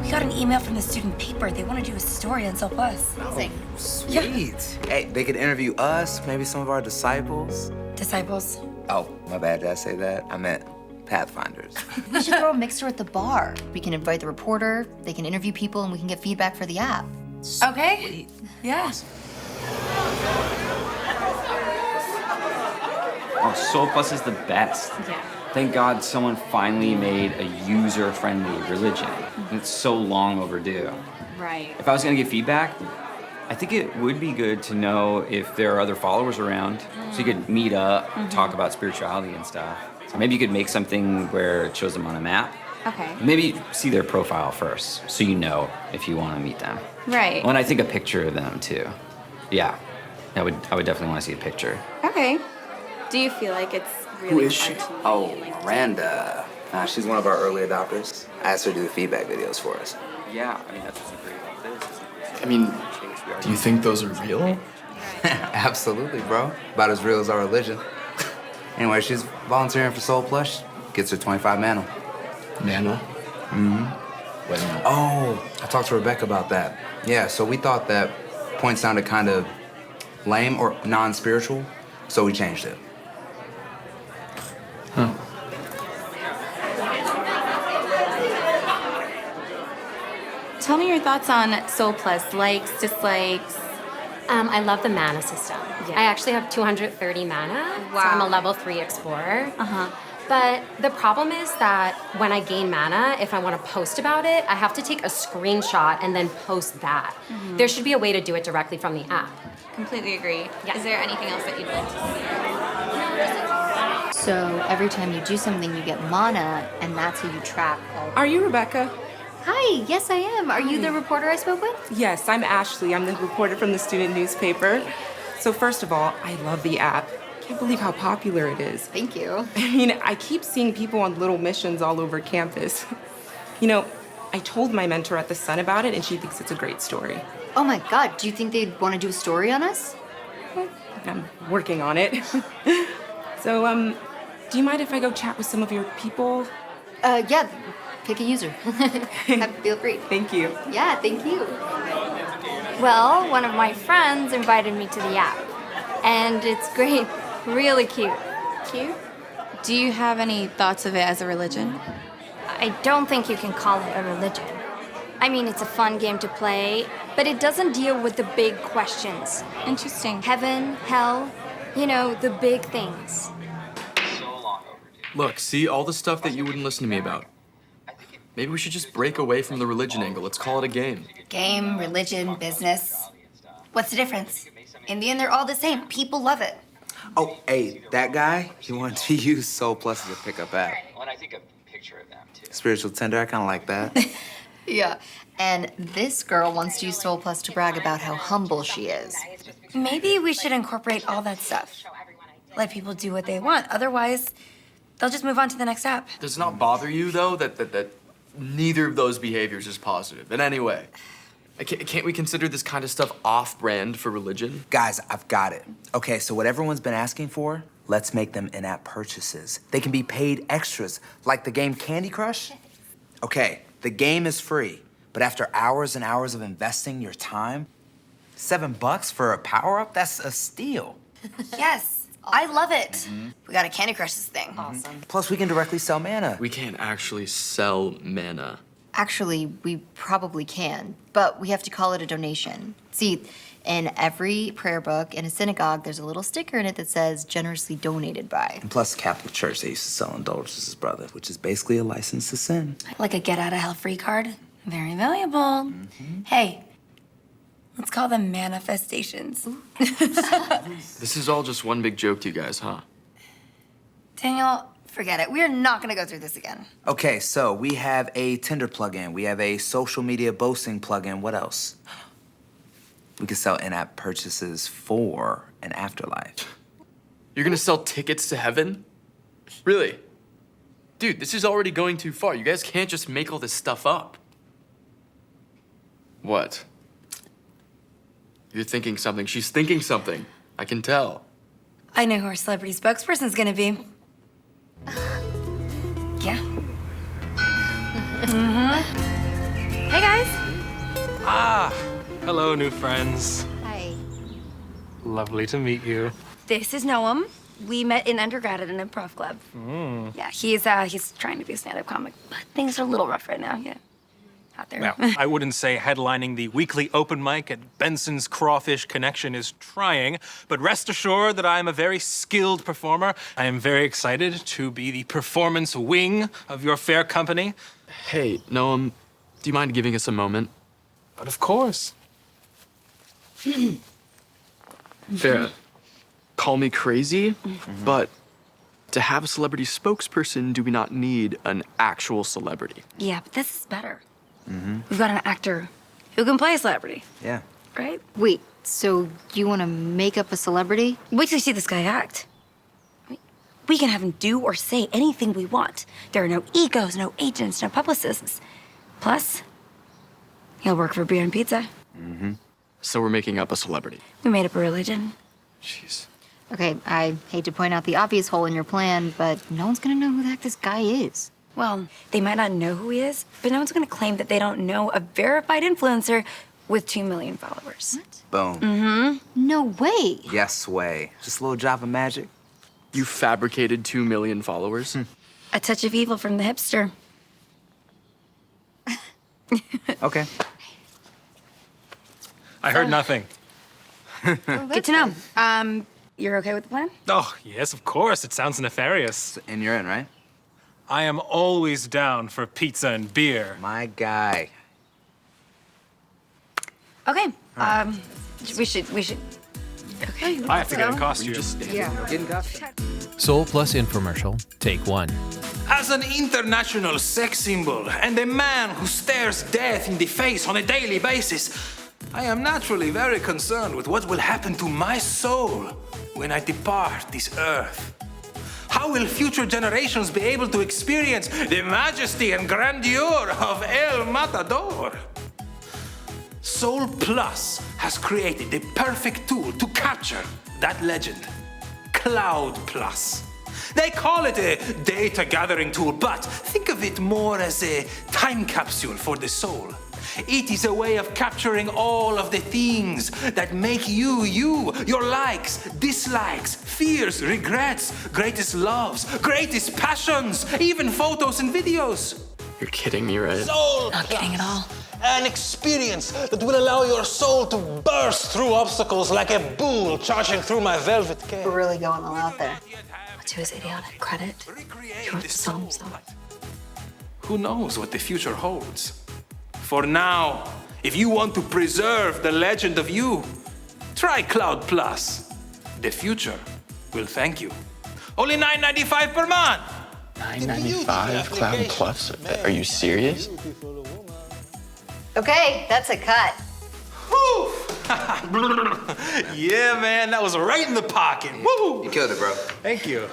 we got an email from the student paper. They want to do a story on Soul Plus. Amazing. Sweet. Hey, they could interview us, maybe some of our disciples. Disciples? Oh, my bad, did I say that? I meant Pathfinders. We should throw a mixer at the bar. We can invite the reporter, they can interview people, and we can get feedback for the app. Okay. Yeah. Oh, Soul Plus is the best. Yeah. Thank God someone finally made a user-friendly religion. It's so long overdue. Right. If I was gonna get feedback, I think it would be good to know if there are other followers around, so you could meet up, talk about spirituality and stuff. So maybe you could make something where it shows them on a map. Okay. Maybe see their profile first, so you know if you want to meet them. Right. Well, and I think a picture of them too. Yeah, I would definitely want to see a picture. Okay. Do you feel like it's really Who is she? hard to Oh, Miranda. She's one of our early adopters. I asked her to do the feedback videos for us. Yeah, I mean, that's what's great about this. I mean, do you think those are real? Absolutely, bro. About as real as our religion. Anyway, she's volunteering for Soul Plus. Gets her 25 mana. Mana? Mm-hmm. Wait a minute. Oh, I talked to Rebecca about that. Yeah, so we thought that point sounded kind of lame or non-spiritual, so we changed it. Huh. Tell me your thoughts on Soul Plus, likes, dislikes. I love the mana system. I actually have 230 mana, so I'm a level 3 explorer. But the problem is that when I gain mana, if I want to post about it, I have to take a screenshot and then post that. There should be a way to do it directly from the app. Completely agree. Is there anything else that you'd like to see? So every time you do something, you get mana, and that's how you track. Are you Rebecca? Hi, yes I am. Are you the reporter I spoke with? Yes, I'm Ashley. I'm the reporter from the student newspaper. So first of all, I love the app. Can't believe how popular it is. Thank you. I mean, I keep seeing people on little missions all over campus. You know, I told my mentor at the Sun about it, and she thinks it's a great story. Oh my God, do you think they'd want to do a story on us? I'm working on it. So, do you mind if I go chat with some of your people? Yeah, pick a user. Feel free. Thank you. Yeah, thank you. Well, one of my friends invited me to the app, and it's great. Really cute. Cute? Do you have any thoughts of it as a religion? I don't think you can call it a religion. I mean, it's a fun game to play, but it doesn't deal with the big questions. Interesting. Heaven, hell, you know, the big things. Look, see all the stuff that you wouldn't listen to me about. Maybe we should just break away from the religion angle. Let's call it a game. Game, religion, business. What's the difference? In the end, they're all the same. People love it. Oh, hey, that guy, he wanted to use Soul Plus as a pickup app. When I think a picture of them too. Spiritual Tinder, I kind of like that. Yeah, and this girl wants to use Soul Plus to brag about how humble she is. Maybe we should incorporate all that stuff. Let people do what they want. Otherwise, they'll just move on to the next app. Does it not bother you, though, that neither of those behaviors is positive in any way? Can't we consider this kind of stuff off-brand for religion? Guys, I've got it. Okay, so what everyone's been asking for, let's make them in-app purchases. They can be paid extras, like the game Candy Crush. Okay, the game is free, but after hours and hours of investing your time, $7 for a power-up? That's a steal. Yes, I love it. We gotta Candy Crush this thing. Awesome. Plus, we can directly sell mana. We can't actually sell mana. Actually, we probably can, but we have to call it a donation. See, in every prayer book in a synagogue, there's a little sticker in it that says generously donated by. And plus, Catholic Church, they used to sell indulgences, brother, which is basically a license to sin. Like a get out of hell free card. Very valuable. Hey, let's call them manifestations. This is all just one big joke to you guys, huh? Daniel, forget it. We're not gonna go through this again. Okay, so we have a Tinder plugin. We have a social media boasting plugin. What else? We can sell in-app purchases for an afterlife. You're gonna sell tickets to heaven? Really? Dude, this is already going too far. You guys can't just make all this stuff up. What? You're thinking something. She's thinking something. I can tell. I know who our celebrity spokesperson's gonna be. Yeah. Hey guys. Ah, hello, new friends. Hi. Lovely to meet you. This is Noam. We met in undergrad at an improv club. Yeah, he's trying to be a stand-up comic, but things are a little rough right now. Yeah. Out there. Now, I wouldn't say headlining the weekly open mic at Benson's Crawfish Connection is trying, but rest assured that I am a very skilled performer. I am very excited to be the performance wing of your fair company. Hey, Noam, do you mind giving us a moment? But of course. Farah, call me crazy, but to have a celebrity spokesperson, do we not need an actual celebrity? Yeah, but this is better. We've got an actor who can play a celebrity, Yeah. right? Wait, so you want to make up a celebrity? Wait till you see this guy act. We can have him do or say anything we want. There are no egos, no agents, no publicists. Plus, he'll work for beer and pizza. So we're making up a celebrity. We made up a religion. Jeez. Okay, I hate to point out the obvious hole in your plan, but no one's gonna know who the heck this guy is. Well, they might not know who he is, but no one's gonna claim that they don't know a verified influencer with 2 million followers. Boom. No way. Yes way. Just a little drop of magic. You fabricated 2 million followers? A touch of evil from the hipster. Okay. I heard nothing. Good to know. You're okay with the plan? Oh, yes, of course. It sounds nefarious. And you're in, right? I am always down for pizza and beer. My guy. Okay. We should. Okay. I have to get a costume. Yeah. Getting coffee. Soul Plus infomercial, take 1. As an international sex symbol and a man who stares death in the face on a daily basis, I am naturally very concerned with what will happen to my soul when I depart this earth. How will future generations be able to experience the majesty and grandeur of El Matador? Soul Plus has created the perfect tool to capture that legend, Cloud Plus. They call it a data gathering tool, but think of it more as a time capsule for the soul. It is a way of capturing all of the things that make you, your likes, dislikes, fears, regrets, greatest loves, greatest passions, even photos and videos. You're kidding me, right? Soul Not kidding at all. An experience that will allow your soul to burst through obstacles like a bull charging through my velvet cage. We're really going all out there. To his idiotic credit, he wrote the song himself. Who knows what the future holds? For now, if you want to preserve the legend of you, try Cloud Plus. The future will thank you. Only $9.95 per month. $9.95 Cloud Plus? Are you serious? Okay, that's a cut. Woo! Yeah, man, that was right in the pocket. Woo! You killed it, bro. Thank you.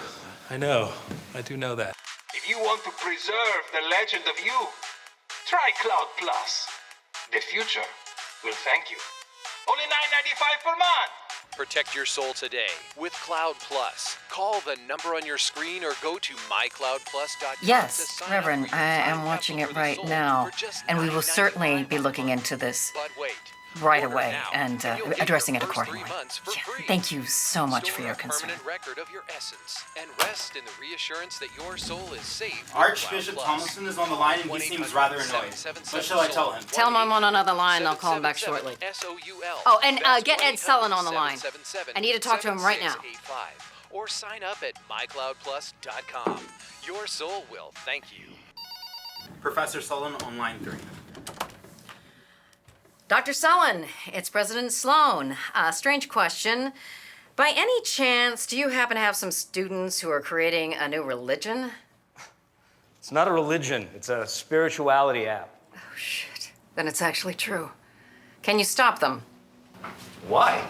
I know. I do know that. If you want to preserve the legend of you, try Cloud Plus. The future will thank you. Only $9.95 per month. Protect your soul today with Cloud Plus. Call the number on your screen or go to mycloudplus.com. Yes, Reverend, I am watching it right now, and we will certainly be looking into this. But wait, right away and addressing it accordingly. Yeah, thank you so much for your concern. Record of your essence and rest in the reassurance that your soul is safe. Archbishop Tomlinson is on the line and he seems rather annoyed. What shall I tell him? Tell him I'm on another line. I'll call him back shortly. Oh, and get Ed Sullen on the line. I need to talk to him right now. Or sign up at mycloudplus.com. Your soul will thank you. Professor Sullen on line 3. Dr. Sullen, it's President Sloan. Strange question. By any chance, do you happen to have some students who are creating a new religion? It's not a religion. It's a spirituality app. Oh, shit. Then it's actually true. Can you stop them? Why?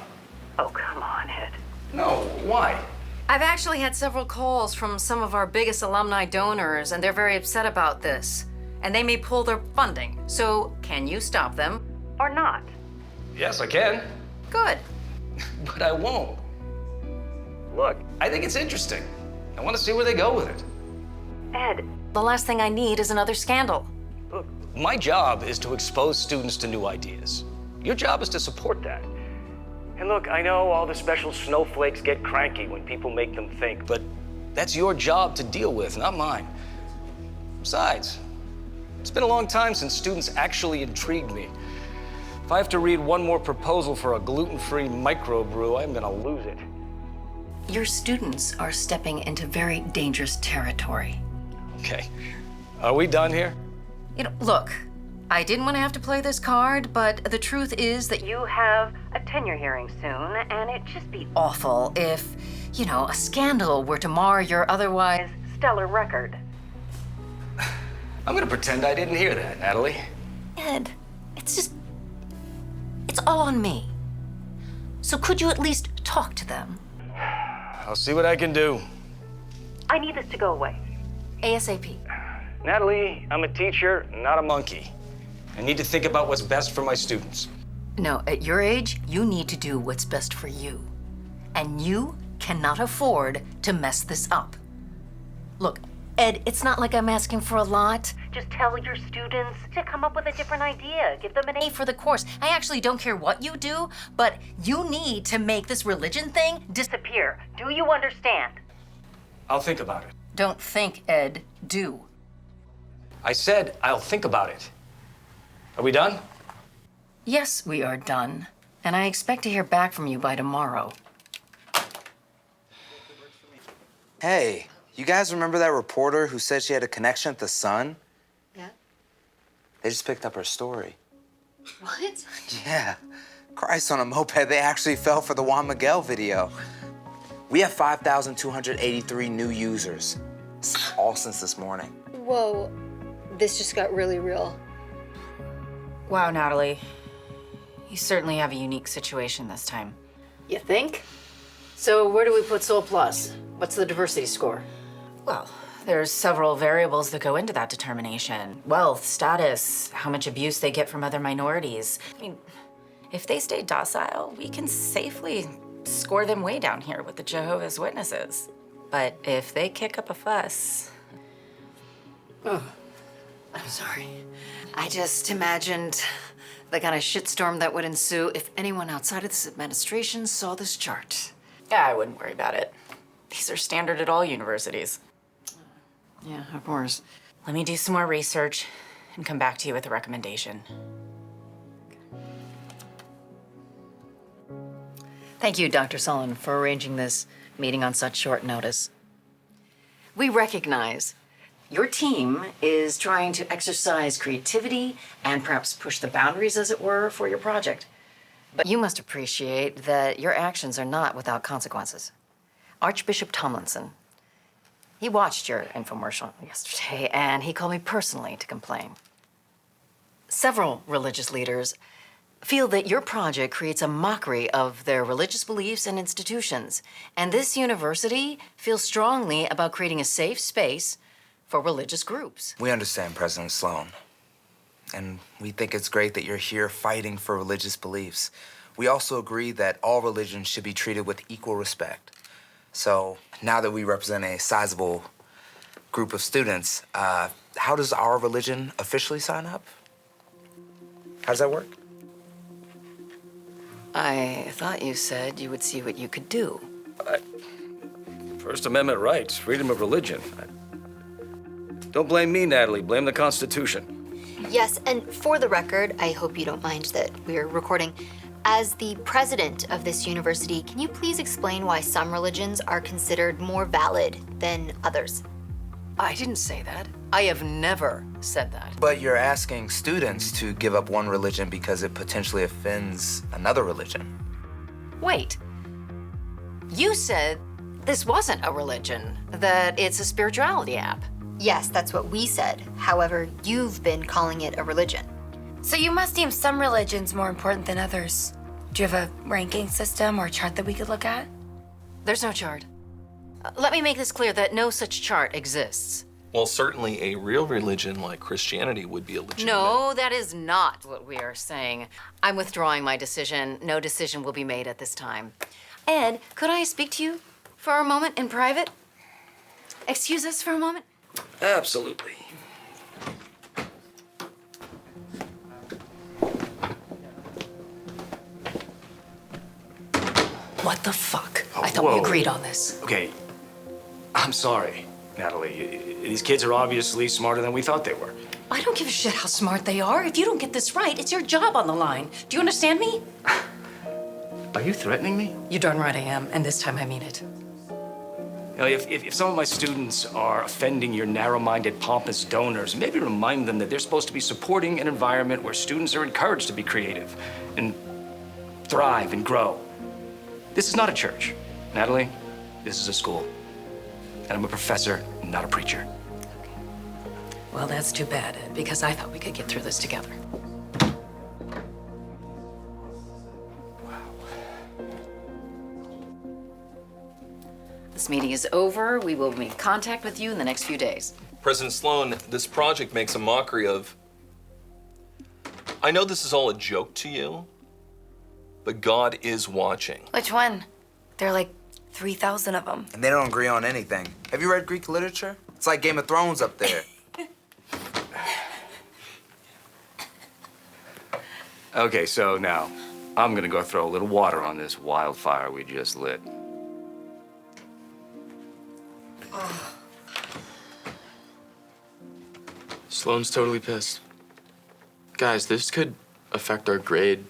Oh, come on, Ed. No, why? I've actually had several calls from some of our biggest alumni donors, and they're very upset about this. And they may pull their funding. So, can you stop them or not? Yes, I can. Good. But I won't. Look, I think it's interesting. I want to see where they go with it. Ed, the last thing I need is another scandal. Look, my job is to expose students to new ideas. Your job is to support that. And look, I know all the special snowflakes get cranky when people make them think, but that's your job to deal with, not mine. Besides, it's been a long time since students actually intrigued me. If I have to read one more proposal for a gluten-free microbrew, I'm gonna lose it. Your students are stepping into very dangerous territory. Okay, are we done here? Look, I didn't want to have to play this card, but the truth is that you have a tenure hearing soon, and it'd just be awful if, a scandal were to mar your otherwise stellar record. I'm gonna pretend I didn't hear that, Natalie. Ed, it's all on me. So could you at least talk to them? I'll see what I can do. I need this to go away. ASAP. Natalie, I'm a teacher, not a monkey. I need to think about what's best for my students. No, at your age, you need to do what's best for you. And you cannot afford to mess this up. Look, Ed, it's not like I'm asking for a lot. Just tell your students to come up with a different idea. Give them an A for the course. I actually don't care what you do, but you need to make this religion thing disappear. Do you understand? I'll think about it. Don't think, Ed. Do. I said I'll think about it. Are we done? Yes, we are done. And I expect to hear back from you by tomorrow. Hey, you guys remember that reporter who said she had a connection at the Sun? Yeah. They just picked up her story. What? Yeah. Christ on a moped, they actually fell for the Juan Miguel video. We have 5,283 new users. All since this morning. Whoa, this just got really real. Wow, Natalie. You certainly have a unique situation this time. You think? So where do we put Soul Plus? What's the diversity score? Well, there's several variables that go into that determination. Wealth, status, how much abuse they get from other minorities. I mean, if they stay docile, we can safely score them way down here with the Jehovah's Witnesses. But if they kick up a fuss... Oh, I'm sorry. I just imagined the kind of shitstorm that would ensue if anyone outside of this administration saw this chart. Yeah, I wouldn't worry about it. These are standard at all universities. Yeah, of course. Let me do some more research and come back to you with a recommendation. Thank you, Dr. Sullen, for arranging this meeting on such short notice. We recognize your team is trying to exercise creativity and perhaps push the boundaries, as it were, for your project. But you must appreciate that your actions are not without consequences. Archbishop Tomlinson, he watched your infomercial yesterday, and he called me personally to complain. Several religious leaders feel that your project creates a mockery of their religious beliefs and institutions, and this university feels strongly about creating a safe space for religious groups. We understand, President Sloan. And we think it's great that you're here fighting for religious beliefs. We also agree that all religions should be treated with equal respect. So now that we represent a sizable group of students, how does our religion officially sign up? How does that work? I thought you said you would see what you could do. First Amendment rights, freedom of religion. Don't blame me, Natalie. Blame the Constitution. Yes, and for the record, I hope you don't mind that we're recording. As the president of this university, can you please explain why some religions are considered more valid than others? I didn't say that. I have never said that. But you're asking students to give up one religion because it potentially offends another religion. Wait. You said this wasn't a religion, that it's a spirituality app. Yes, that's what we said. However, you've been calling it a religion. So you must deem some religions more important than others. Do you have a ranking system or chart that we could look at? There's no chart. Let me make this clear that no such chart exists. Well, certainly a real religion like Christianity would be a legitimate. No, that is not what we are saying. I'm withdrawing my decision. No decision will be made at this time. Ed, could I speak to you for a moment in private? Excuse us for a moment? Absolutely. What the fuck? I thought we agreed on this. Okay, I'm sorry, Natalie. These kids are obviously smarter than we thought they were. I don't give a shit how smart they are. If you don't get this right, it's your job on the line. Do you understand me? Are you threatening me? You're darn right I am, and this time I mean it. You know, if some of my students are offending your narrow-minded, pompous donors, maybe remind them that they're supposed to be supporting an environment where students are encouraged to be creative and thrive and grow. This is not a church, Natalie. This is a school. And I'm a professor, not a preacher. Well, that's too bad, Ed, because I thought we could get through this together. This meeting is over. We will make contact with you in the next few days. President Sloan, this project makes a mockery of... I know this is all a joke to you, but God is watching. Which one? There are like 3,000 of them. And they don't agree on anything. Have you read Greek literature? It's like Game of Thrones up there. Okay, so now I'm gonna go throw a little water on this wildfire we just lit. Sloane's totally pissed. Guys, this could affect our grade,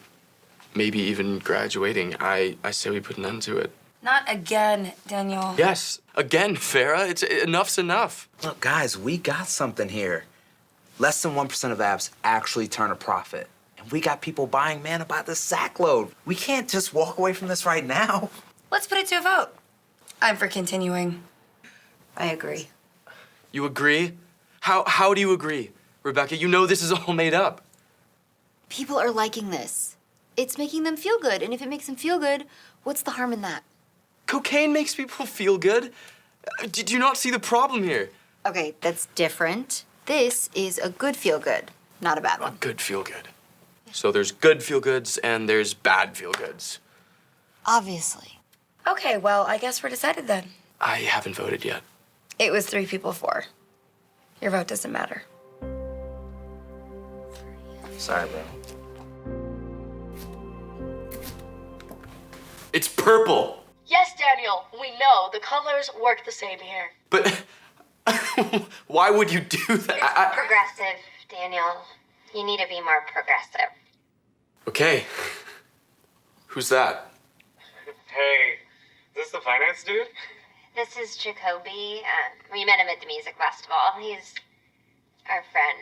maybe even graduating. I say we put an end to it. Not again, Daniel. Yes, again, Farah, enough's enough. Look, guys, we got something here. Less than 1% of apps actually turn a profit. And we got people buying mana by the sackload. We can't just walk away from this right now. Let's put it to a vote. I'm for continuing. I agree. You agree? How do you agree? Rebecca, you know this is all made up. People are liking this. It's making them feel good, and if it makes them feel good, what's the harm in that? Cocaine makes people feel good. Do you not see the problem here? Okay, that's different. This is a good feel good, not a bad one. A good feel good. So there's good feel goods and there's bad feel goods. Obviously. Okay, well, I guess we're decided then. I haven't voted yet. It was 3 people for. Your vote doesn't matter. Sorry, bro. It's purple. Yes, Daniel, we know. The colors work the same here. But why would you do that? Progressive, Daniel. You need to be more progressive. Okay. Who's that? Hey, is this the finance dude? This is Jacoby. We met him at the music festival. He's our friend.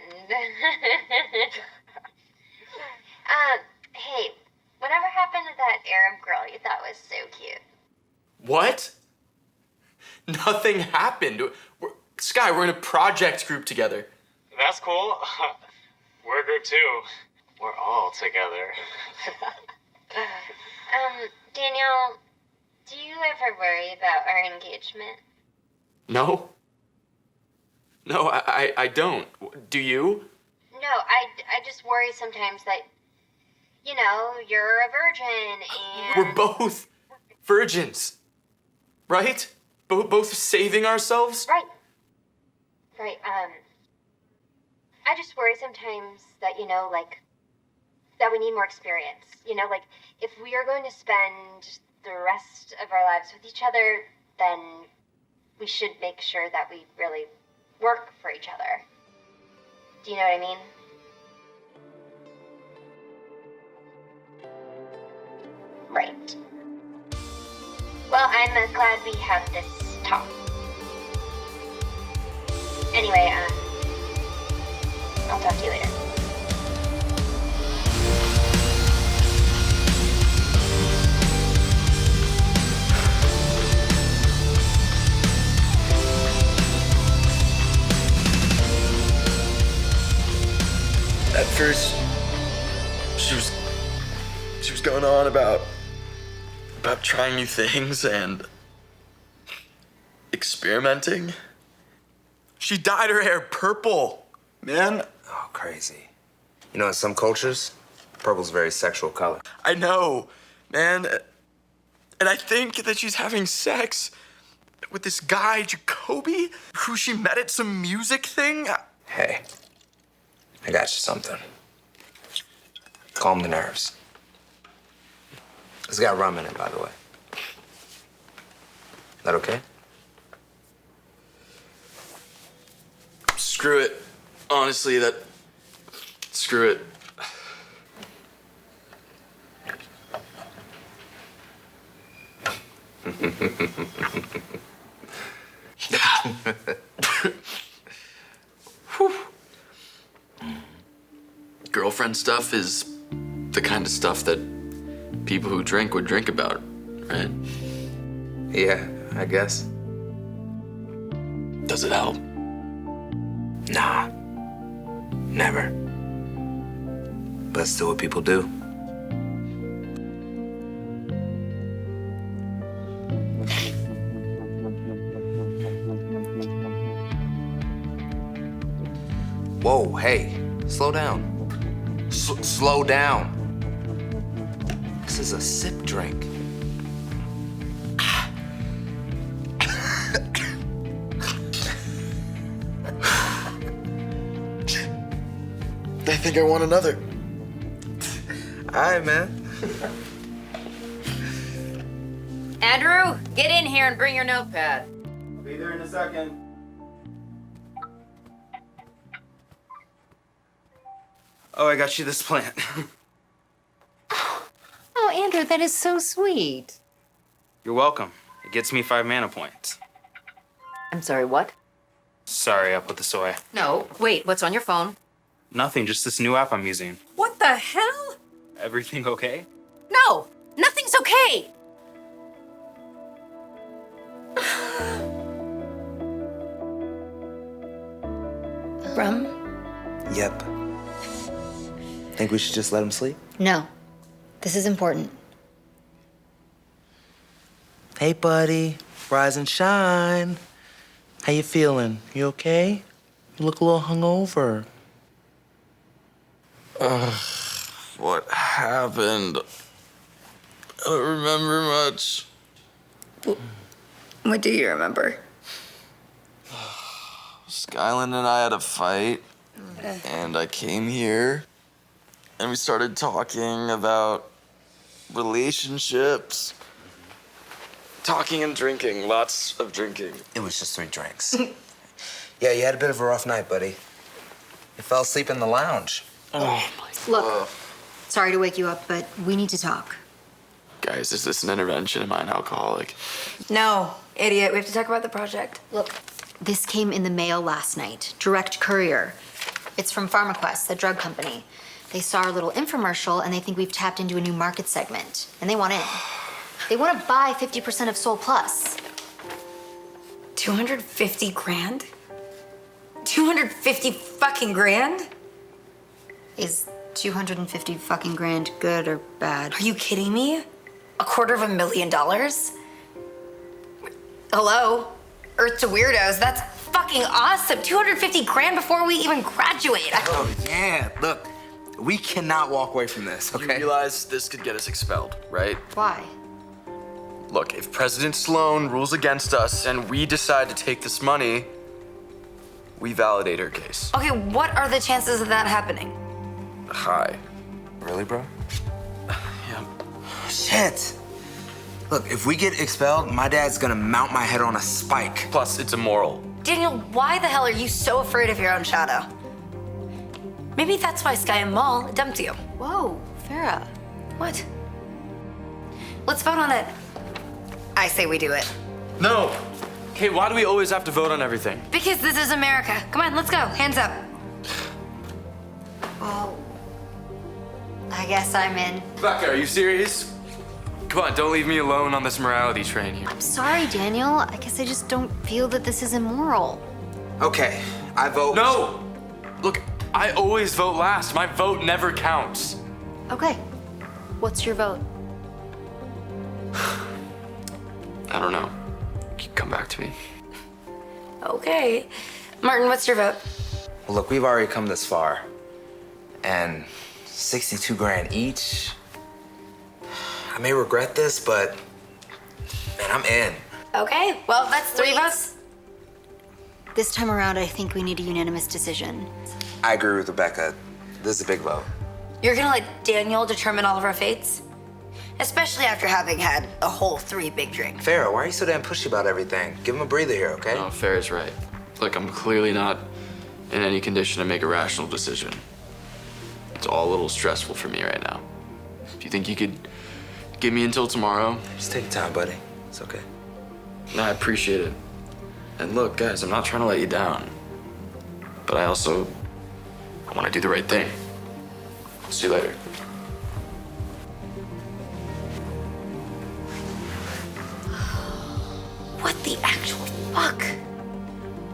Hey, whatever happened to that Arab girl you thought was so cute? What? Nothing happened. Sky, we're in a project group together. That's cool. We're a group too. We're all together. Daniel, do you ever worry about our engagement? No. No, I don't. Do you? No, I just worry sometimes that, you know, you're a virgin and... We're both virgins, right? Both saving ourselves? Right. Right, I just worry sometimes that, you know, like, that we need more experience. You know, like, if we are going to spend the rest of our lives with each other, then we should make sure that we really work for each other. Do you know what I mean? Right. Well, I'm glad we had this talk. Anyway, I'll talk to you later. At first, she was going on about trying new things and experimenting. She dyed her hair purple, man. Oh, crazy. You know, in some cultures, purple's a very sexual color. I know, man. And I think that she's having sex with this guy, Jacoby, who she met at some music thing. Hey, I got you something. Calm the nerves. It's got rum in it, by the way. That okay? Screw it. Honestly, screw it. Girlfriend stuff is the kind of stuff that people who drink would drink about, right? Yeah, I guess. Does it help? Nah. Never. But it's still what people do. Whoa, hey, slow down. Slow down. This is a sip drink. I think I want another. All right, man. Andrew, get in here and bring your notepad. I'll be there in a second. Oh, I got you this plant. Oh, Andrew, that is so sweet. You're welcome. It gets me 5 mana points. I'm sorry, what? Sorry, I put this away. No, wait, what's on your phone? Nothing, just this new app I'm using. What the hell? Everything okay? No, nothing's okay. Rum? Yep. Think we should just let him sleep? No, this is important. Hey, buddy. Rise and shine. How you feeling? You okay? You look a little hungover. What happened? I don't remember much. What do you remember? Skyland and I had a fight, and I came here, and we started talking about relationships. Talking and drinking, lots of drinking. It was just 3 drinks. Yeah, you had a bit of a rough night, buddy. You fell asleep in the lounge. Oh my Look, sorry to wake you up, but we need to talk. Guys, is this an intervention? Am I an alcoholic? No, idiot. We have to talk about the project. Look, this came in the mail last night. Direct courier. It's from PharmaQuest, the drug company. They saw our little infomercial and they think we've tapped into a new market segment. And they want in. They want to buy 50% of Soul Plus. 250 grand? 250 fucking grand? Is 250 fucking grand good or bad? Are you kidding me? $250,000? Hello? Earth to Weirdos, that's fucking awesome. 250 grand before we even graduate. Oh, yeah. Look, we cannot walk away from this, okay? You realize this could get us expelled, right? Why? Look, if President Sloan rules against us and we decide to take this money, we validate her case. Okay, what are the chances of that happening? High. Really, bro? Yeah. Shit! Look, if we get expelled, my dad's gonna mount my head on a spike. Plus, it's immoral. Daniel, why the hell are you so afraid of your own shadow? Maybe that's why Sky and Maul dumped you. Whoa, Farah. What? Let's vote on it. I say we do it. No! Kate, why do we always have to vote on everything? Because this is America. Come on, let's go. Hands up. Well, I guess I'm in. Becca, are you serious? Come on, don't leave me alone on this morality train here. I'm sorry, Daniel. I guess I just don't feel that this is immoral. Okay, I vote. No! Look, I always vote last. My vote never counts. Okay. What's your vote? I don't know. Come back to me. Okay. Martin, what's your vote? Well, look, we've already come this far. And 62 grand each. I may regret this, but man, I'm in. Okay, well, that's 3 votes. This time around, I think we need a unanimous decision. I agree with Rebecca. This is a big vote. You're gonna let Daniel determine all of our fates? Especially after having had a whole 3 big drinks. Farrah, why are you so damn pushy about everything? Give him a breather here, okay? No, Farrah's right. Look, I'm clearly not in any condition to make a rational decision. It's all a little stressful for me right now. Do you think you could give me until tomorrow? Just take your time, buddy. It's okay. No, I appreciate it. And look, guys, I'm not trying to let you down. But I want to do the right thing. See you later. What the actual fuck?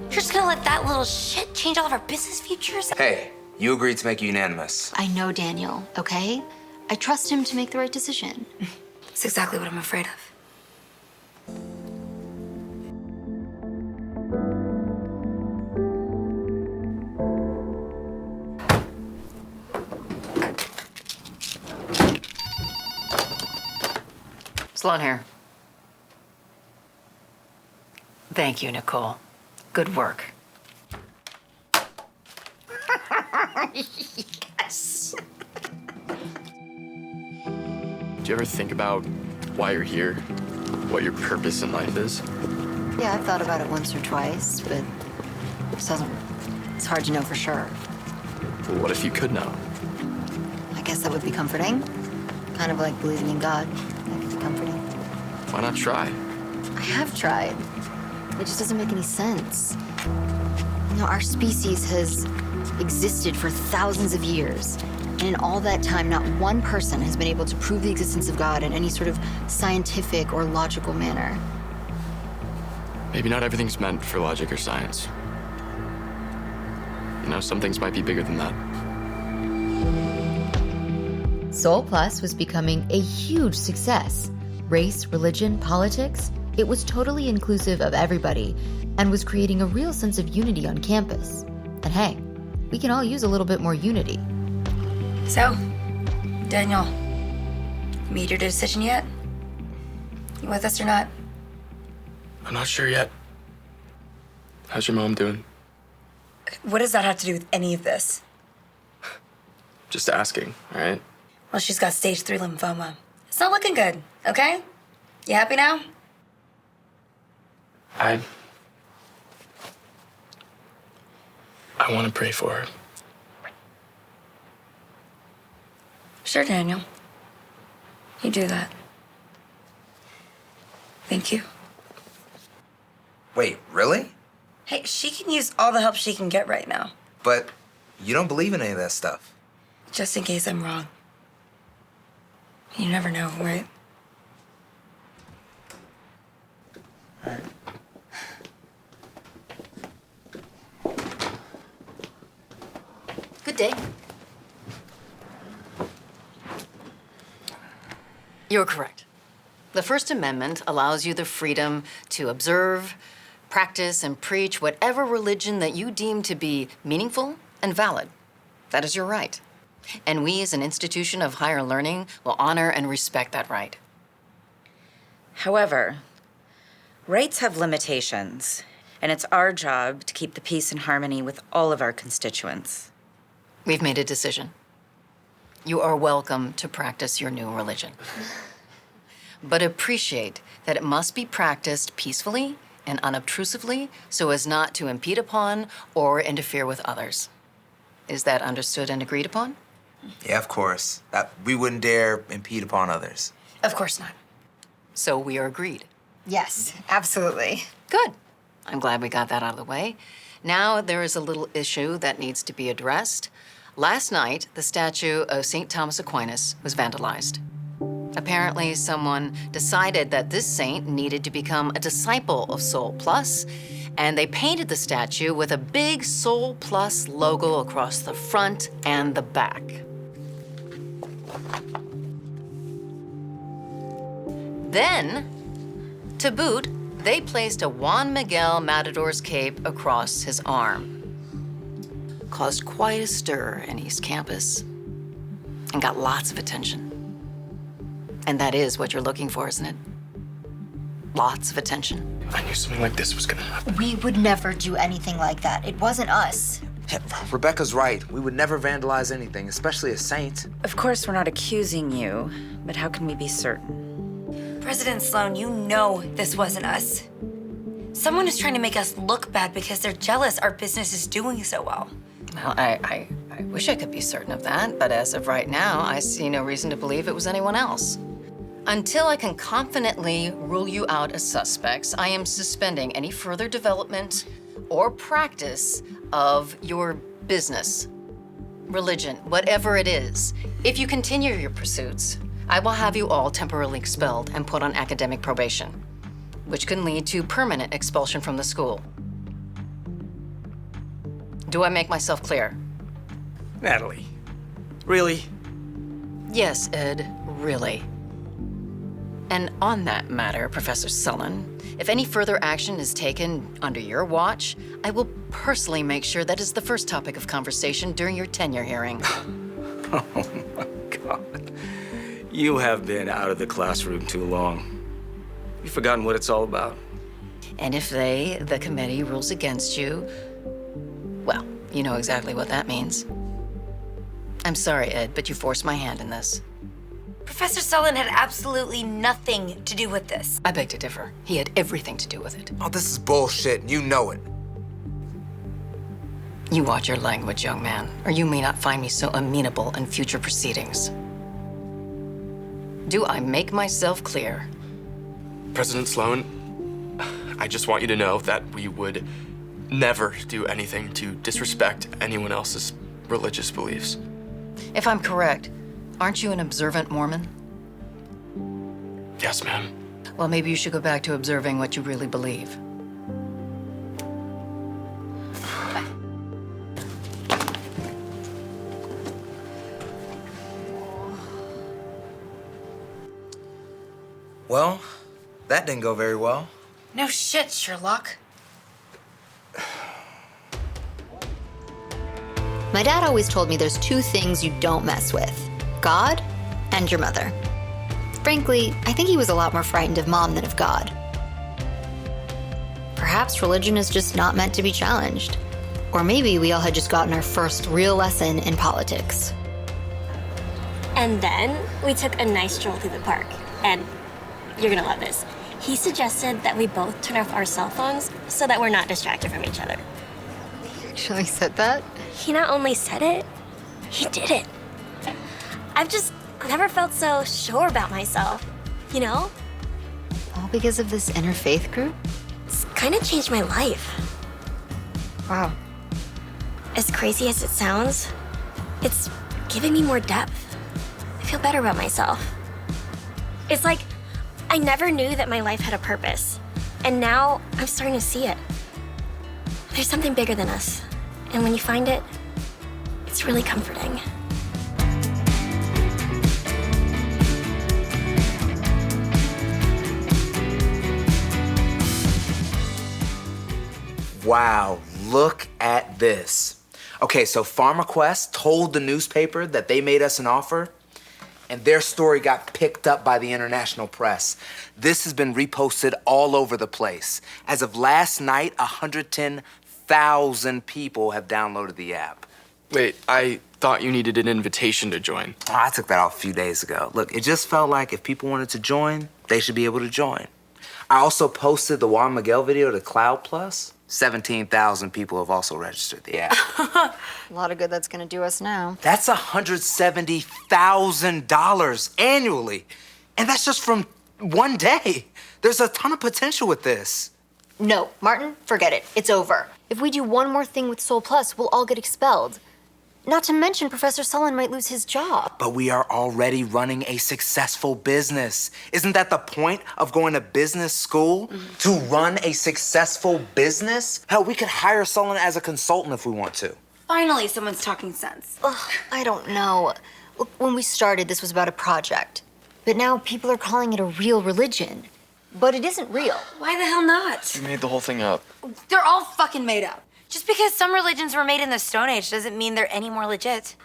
You're just gonna let that little shit change all of our business futures? Hey, you agreed to make it unanimous. I know Daniel, okay? I trust him to make the right decision. That's exactly what I'm afraid of. Sloan here. Thank you, Nicole. Good work. Yes. Do you ever think about why you're here? What your purpose in life is? Yeah, I've thought about it once or twice, but it's hard to know for sure. Well, what if you could know? I guess that would be comforting. Kind of like believing in God. That could be comforting. Why not try? I have tried. It just doesn't make any sense. You know, our species has existed for thousands of years. And in all that time, not one person has been able to prove the existence of God in any sort of scientific or logical manner. Maybe not everything's meant for logic or science. You know, some things might be bigger than that. Soul Plus was becoming a huge success. Race, religion, politics, it was totally inclusive of everybody and was creating a real sense of unity on campus. And hey, we can all use a little bit more unity. So, Daniel, you made your decision yet? You with us or not? I'm not sure yet. How's your mom doing? What does that have to do with any of this? Just asking, all right? Well, she's got stage 3 lymphoma. It's not looking good, okay? You happy now? I want to pray for her. Sure, Daniel. You do that. Thank you. Wait, really? Hey, she can use all the help she can get right now. But you don't believe in any of that stuff. Just in case I'm wrong. You never know, right? Good day. You're correct. The First Amendment allows you the freedom to observe, practice, and preach whatever religion that you deem to be meaningful and valid. That is your right. And we, as an institution of higher learning, will honor and respect that right. However, rights have limitations, and it's our job to keep the peace and harmony with all of our constituents. We've made a decision. You are welcome to practice your new religion. But appreciate that it must be practiced peacefully and unobtrusively so as not to impede upon or interfere with others. Is that understood and agreed upon? Yeah, of course. We wouldn't dare impede upon others. Of course not. So we are agreed. Yes, absolutely. Good. I'm glad we got that out of the way. Now there is a little issue that needs to be addressed. Last night, the statue of St. Thomas Aquinas was vandalized. Apparently, someone decided that this saint needed to become a disciple of Soul Plus, and they painted the statue with a big Soul Plus logo across the front and the back. Then, to boot, they placed a Juan Miguel Matador's cape across his arm. Caused quite a stir in East Campus and got lots of attention. And that is what you're looking for, isn't it? Lots of attention. I knew something like this was gonna happen. We would never do anything like that. It wasn't us. Rebecca's right. We would never vandalize anything, especially a saint. Of course, we're not accusing you, but how can we be certain? President Sloan, you know this wasn't us. Someone is trying to make us look bad because they're jealous our business is doing so well. Well, I wish I could be certain of that, but as of right now, I see no reason to believe it was anyone else. Until I can confidently rule you out as suspects, I am suspending any further development or practice of your business, religion, whatever it is. If you continue your pursuits, I will have you all temporarily expelled and put on academic probation, which can lead to permanent expulsion from the school. Do I make myself clear? Natalie, really? Yes, Ed, really. And on that matter, Professor Sullen, if any further action is taken under your watch, I will personally make sure that is the first topic of conversation during your tenure hearing. Oh my God. You have been out of the classroom too long. You've forgotten what it's all about. And if the committee, rules against you, well, you know exactly what that means. I'm sorry, Ed, but you forced my hand in this. Professor Sullen had absolutely nothing to do with this. I beg to differ. He had everything to do with it. Oh, this is bullshit, and you know it. You watch your language, young man, or you may not find me so amenable in future proceedings. Do I make myself clear? President Sloan, I just want you to know that we would never do anything to disrespect anyone else's religious beliefs. If I'm correct, aren't you an observant Mormon? Yes, ma'am. Well, maybe you should go back to observing what you really believe. Well, that didn't go very well. No shit, Sherlock. My dad always told me there's two things you don't mess with: God and your mother. Frankly, I think he was a lot more frightened of Mom than of God. Perhaps religion is just not meant to be challenged. Or maybe we all had just gotten our first real lesson in politics. And then we took a nice stroll through the park. And you're gonna love this. He suggested that we both turn off our cell phones so that we're not distracted from each other. He actually said that? He not only said it, he did it. I've just never felt so sure about myself, you know? All because of this interfaith group? It's kind of changed my life. Wow. As crazy as it sounds, it's giving me more depth. I feel better about myself. It's like I never knew that my life had a purpose, and now I'm starting to see it. There's something bigger than us, and when you find it, it's really comforting. Wow, look at this. Okay, so PharmaQuest told the newspaper that they made us an offer, and their story got picked up by the international press. This has been reposted all over the place. As of last night, 110,000 people have downloaded the app. Wait, I thought you needed an invitation to join. Oh, I took that off a few days ago. Look, it just felt like if people wanted to join, they should be able to join. I also posted the Juan Miguel video to Cloud Plus. 17,000 people have also registered the app. A lot of good that's gonna do us now. That's $170,000 annually. And that's just from one day. There's a ton of potential with this. No, Martin, forget it. It's over. If we do one more thing with Soul Plus, we'll all get expelled. Not to mention, Professor Sullen might lose his job. But we are already running a successful business. Isn't that the point of going to business school? To run a successful business? Hell, we could hire Sullen as a consultant if we want to. Finally, someone's talking sense. Ugh, I don't know. Look, when we started, this was about a project. But now people are calling it a real religion. But it isn't real. Why the hell not? You made the whole thing up. They're all fucking made up. Just because some religions were made in the Stone Age doesn't mean they're any more legit.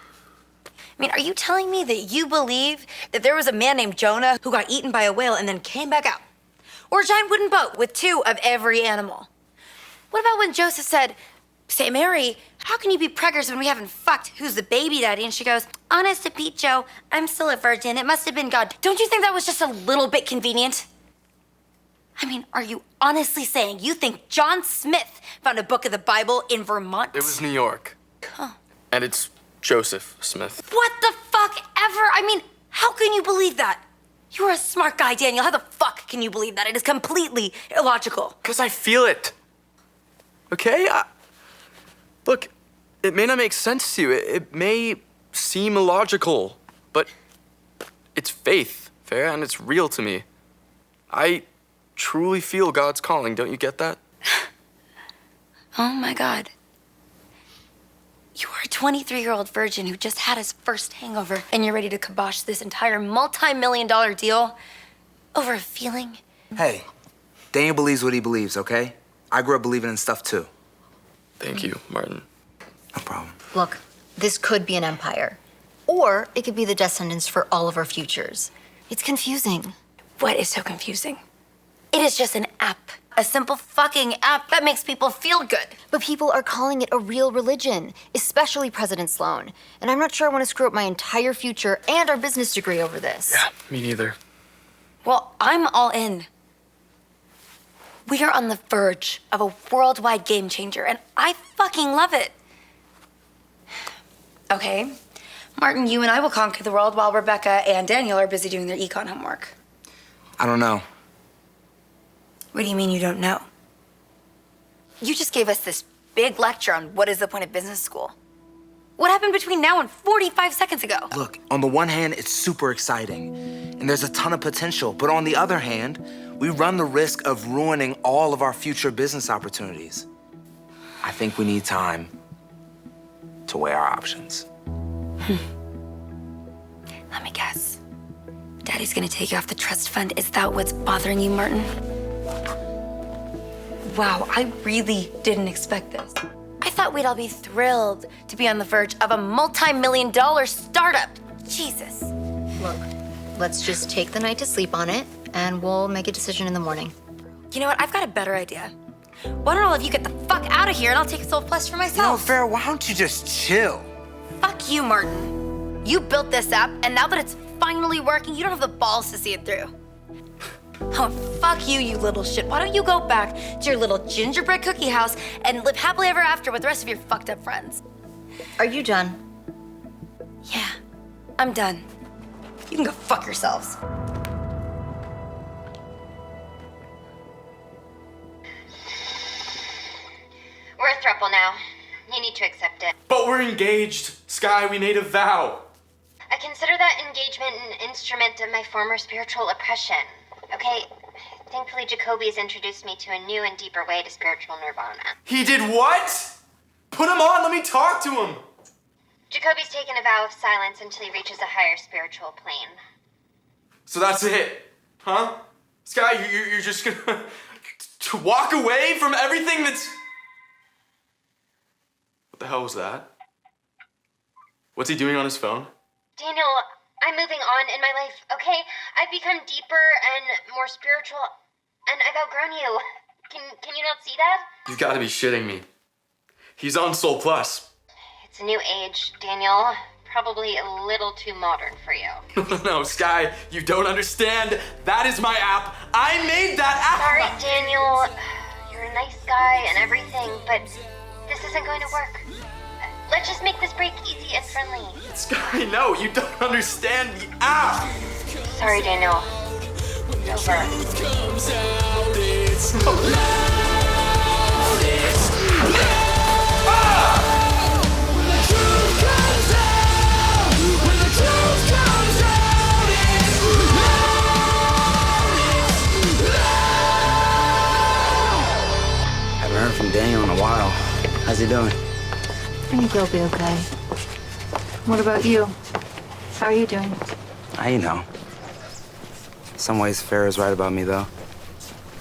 I mean, are you telling me that you believe that there was a man named Jonah who got eaten by a whale and then came back out? Or a giant wooden boat with 2 of every animal? What about when Joseph said, "Say, Mary, how can you be preggers when we haven't fucked? Who's the baby daddy?" And she goes, "Honest to Pete, Joe, I'm still a virgin. It must have been God." Don't you think that was just a little bit convenient? I mean, are you honestly saying you think John Smith found a book of the Bible in Vermont? It was New York. Huh. And it's Joseph Smith. What the fuck ever? I mean, how can you believe that? You're a smart guy, Daniel. How the fuck can you believe that? It is completely illogical. Because I feel it. Okay? Look, it may not make sense to you. It may seem illogical, but it's faith, Farrah, and it's real to me. I truly feel God's calling. Don't you get that? Oh my God. You are a 23-year-old virgin who just had his first hangover, and you're ready to kibosh this entire multi-million-dollar deal over a feeling? Hey, Daniel believes what he believes, okay? I grew up believing in stuff too. Thank you, Martin. No problem. Look, this could be an empire. Or it could be the death sentence for all of our futures. It's confusing. What is so confusing? It is just an app. A simple fucking app that makes people feel good. But people are calling it a real religion, especially President Sloan. And I'm not sure I want to screw up my entire future and our business degree over this. Yeah, me neither. Well, I'm all in. We are on the verge of a worldwide game changer, and I fucking love it. Okay, Martin, you and I will conquer the world while Rebecca and Daniel are busy doing their econ homework. I don't know. What do you mean you don't know? You just gave us this big lecture on what is the point of business school. What happened between now and 45 seconds ago? Look, on the one hand, it's super exciting, and there's a ton of potential. But on the other hand, we run the risk of ruining all of our future business opportunities. I think we need time to weigh our options. Let me guess. Daddy's gonna take you off the trust fund. Is that what's bothering you, Martin? Wow, I really didn't expect this. I thought we'd all be thrilled to be on the verge of a multi-million-dollar startup. Jesus. Look, let's just take the night to sleep on it, and we'll make a decision in the morning. You know what? I've got a better idea. Why don't all of you get the fuck out of here and I'll take Soul Plus for myself? No, Farrah, why don't you just chill? Fuck you, Martin. You built this app, and now that it's finally working, you don't have the balls to see it through. Oh, fuck you, you little shit. Why don't you go back to your little gingerbread cookie house and live happily ever after with the rest of your fucked up friends? Are you done? Yeah, I'm done. You can go fuck yourselves. We're a throuple now. You need to accept it. But we're engaged. Sky, we made a vow. I consider that engagement an instrument of my former spiritual oppression. Okay, thankfully Jacoby's introduced me to a new and deeper way to spiritual nirvana. He did what? Put him on, let me talk to him. Jacoby's taken a vow of silence until he reaches a higher spiritual plane. So that's it, huh? Sky, you're just gonna to walk away from everything that's... What the hell was that? What's he doing on his phone? Daniel, I'm moving on in my life, okay? I've become deeper and more spiritual, and I've outgrown you. Can you not see that? You've got to be shitting me. He's on Soul Plus. It's a new age, Daniel. Probably a little too modern for you. No, Sky, you don't understand. That is my app. I made that app. Sorry, Daniel. You're a nice guy and everything, but this isn't going to work. Let's just make this break easy and friendly. Sky, no, you don't understand the app. Sorry, Daniel. It's over. Haven't heard from Daniel in a while. How's he doing? I think he'll be okay. What about you? How are you doing? You know. In some ways, Farrah's right about me, though.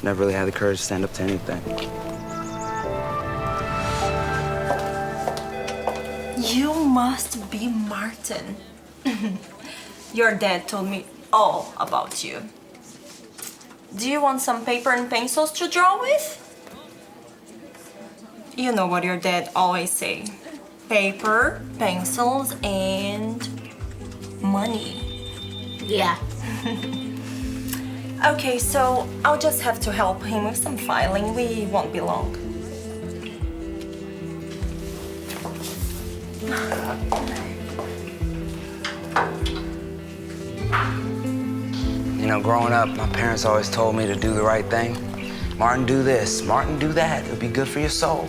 Never really had the courage to stand up to anything. You must be Martin. Your dad told me all about you. Do you want some paper and pencils to draw with? You know what your dad always say. Paper, pencils, and money. Yeah. Okay, so I'll just have to help him with some filing. We won't be long. You know, growing up, my parents always told me to do the right thing. Martin, do this. Martin, do that. It'll be good for your soul.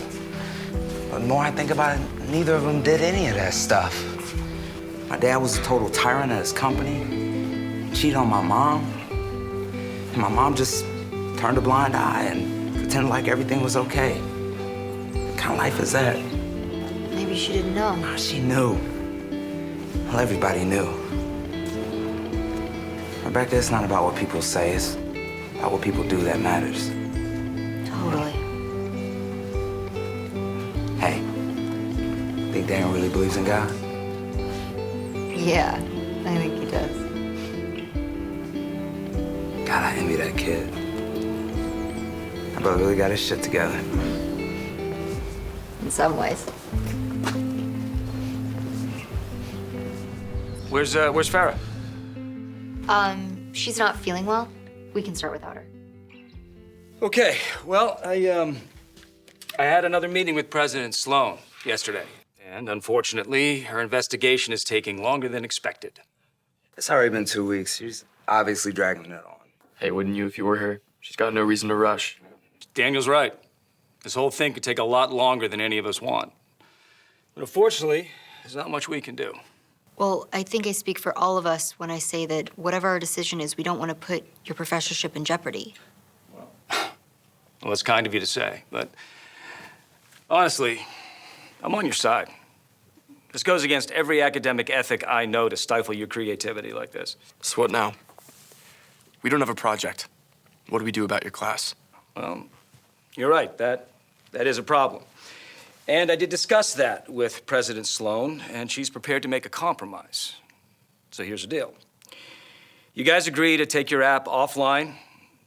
But the more I think about it, neither of them did any of that stuff. My dad was a total tyrant at his company, cheated on my mom. And my mom just turned a blind eye and pretended like everything was okay. What kind of life is that? Maybe she didn't know. She knew. Well, everybody knew. Rebecca, it's not about what people say, it's about what people do that matters. Totally. Hey, think Daniel really believes in God? Yeah, I think he does. God, I envy that kid. My brother really got his shit together. In some ways. Where's Farrah? She's not feeling well. We can start without her. Okay, well, I had another meeting with President Sloan yesterday, and unfortunately, her investigation is taking longer than expected. It's already been 2 weeks. She's obviously dragging it on. Hey, wouldn't you if you were her? She's got no reason to rush. Daniel's right. This whole thing could take a lot longer than any of us want. But unfortunately, there's not much we can do. Well, I think I speak for all of us when I say that whatever our decision is, we don't want to put your professorship in jeopardy. Well, it's kind of you to say, but honestly, I'm on your side. This goes against every academic ethic I know to stifle your creativity like this. So what now? We don't have a project. What do we do about your class? Well, you're right. That is a problem. And I did discuss that with President Sloan, and she's prepared to make a compromise. So here's the deal. You guys agree to take your app offline,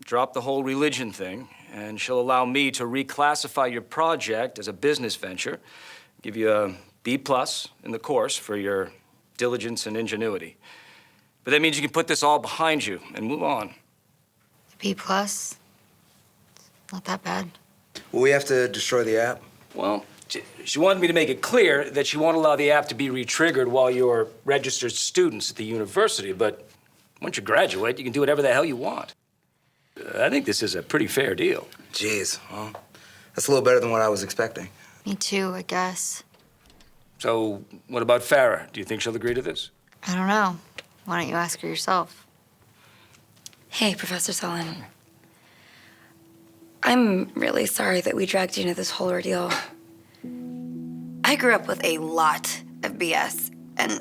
drop the whole religion thing, and she'll allow me to reclassify your project as a business venture, give you a B+ in the course for your diligence and ingenuity. But that means you can put this all behind you and move on. B+? Not that bad. Will we have to destroy the app? Well, she wanted me to make it clear that she won't allow the app to be re-triggered while you're registered students at the university, but once you graduate, you can do whatever the hell you want. I think this is a pretty fair deal. Jeez, well, that's a little better than what I was expecting. Me too, I guess. So, what about Farrah? Do you think she'll agree to this? I don't know. Why don't you ask her yourself? Hey, Professor Solon. I'm really sorry that we dragged you into this whole ordeal. I grew up with a lot of BS, and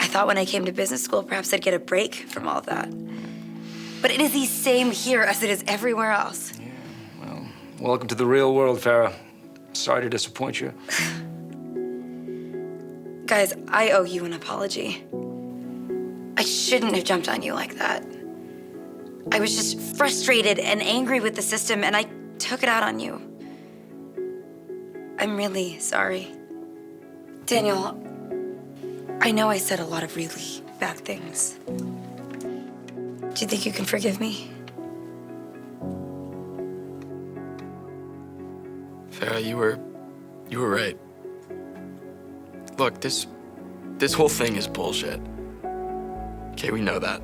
I thought when I came to business school, perhaps I'd get a break from all of that. But it is the same here as it is everywhere else. Yeah, well, welcome to the real world, Farrah. Sorry to disappoint you. Guys, I owe you an apology. I shouldn't have jumped on you like that. I was just frustrated and angry with the system, and I took it out on you. I'm really sorry. Daniel, I know I said a lot of really bad things. Do you think you can forgive me? Farah, you were right. Look, this whole thing is bullshit. Okay, we know that.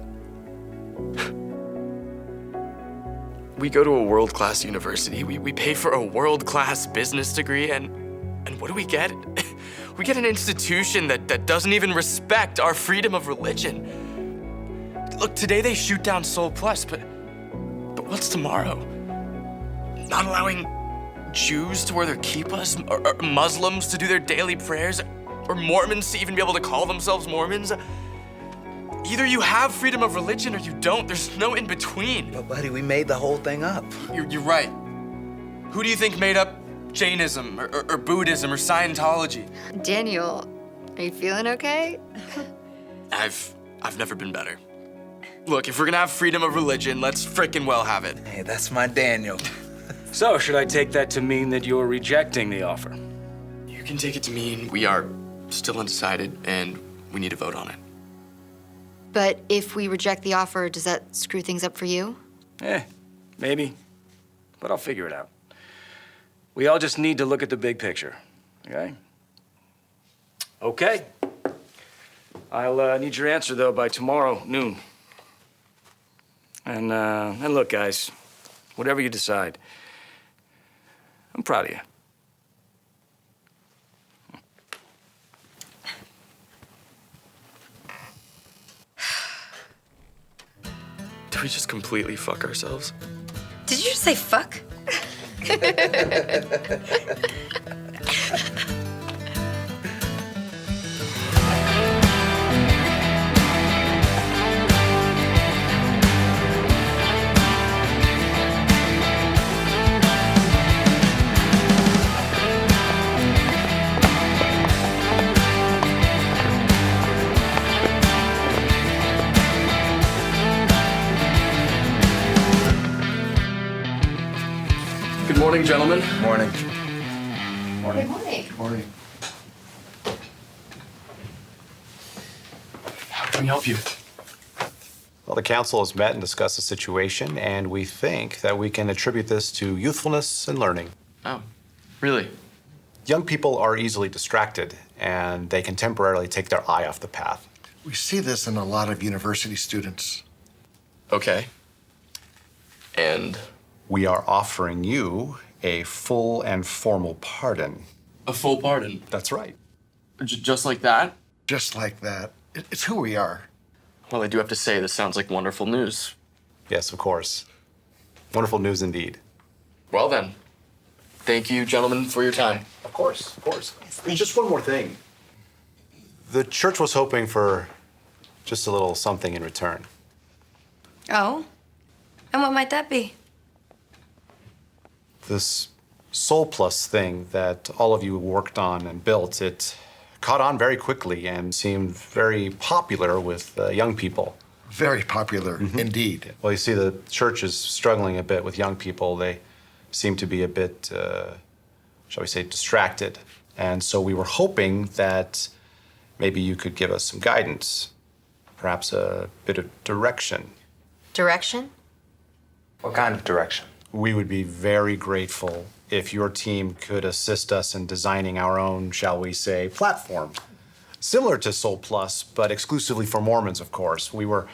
We go to a world-class university. We pay for a world-class business degree, and what do we get? We get an institution that doesn't even respect our freedom of religion. Look, today they shoot down Soul Plus, but what's tomorrow? Not allowing Jews to wear their kippas, or Muslims to do their daily prayers, or Mormons to even be able to call themselves Mormons. Either you have freedom of religion or you don't. There's no in between. But buddy, we made the whole thing up. You're right. Who do you think made up Jainism or Buddhism or Scientology? Daniel, are you feeling okay? I've never been better. Look, if we're gonna have freedom of religion, let's frickin' well have it. Hey, that's my Daniel. So, should I take that to mean that you're rejecting the offer? You can take it to mean we are still undecided and we need to vote on it. But if we reject the offer, does that screw things up for you? Maybe. But I'll figure it out. We all just need to look at the big picture, okay? Okay. I'll need your answer, though, by tomorrow noon. And look, guys, whatever you decide, I'm proud of you. Did we just completely fuck ourselves? Did you just say fuck? Good morning, gentlemen. Morning. Good morning. Morning. How can we help you? Well, the council has met and discussed the situation, and we think that we can attribute this to youthfulness and learning. Oh, really? Young people are easily distracted, and they can temporarily take their eye off the path. We see this in a lot of university students. Okay. And? We are offering you a full and formal pardon. A full pardon? That's right. Just like that? Just like that. It's who we are. Well, I do have to say, this sounds like wonderful news. Yes, of course. Wonderful news indeed. Well then, thank you, gentlemen, for your time. Of course, of course. And just one more thing. The church was hoping for just a little something in return. Oh? And what might that be? This Soul Plus thing that all of you worked on and built, it caught on very quickly and seemed very popular with young people. Very popular, indeed. Well, you see, the church is struggling a bit with young people. They seem to be a bit, shall we say, distracted. And so we were hoping that maybe you could give us some guidance, perhaps a bit of direction. Direction? What kind of direction? We would be very grateful if your team could assist us in designing our own, shall we say, platform. Similar to Soul Plus, but exclusively for Mormons, of course. We were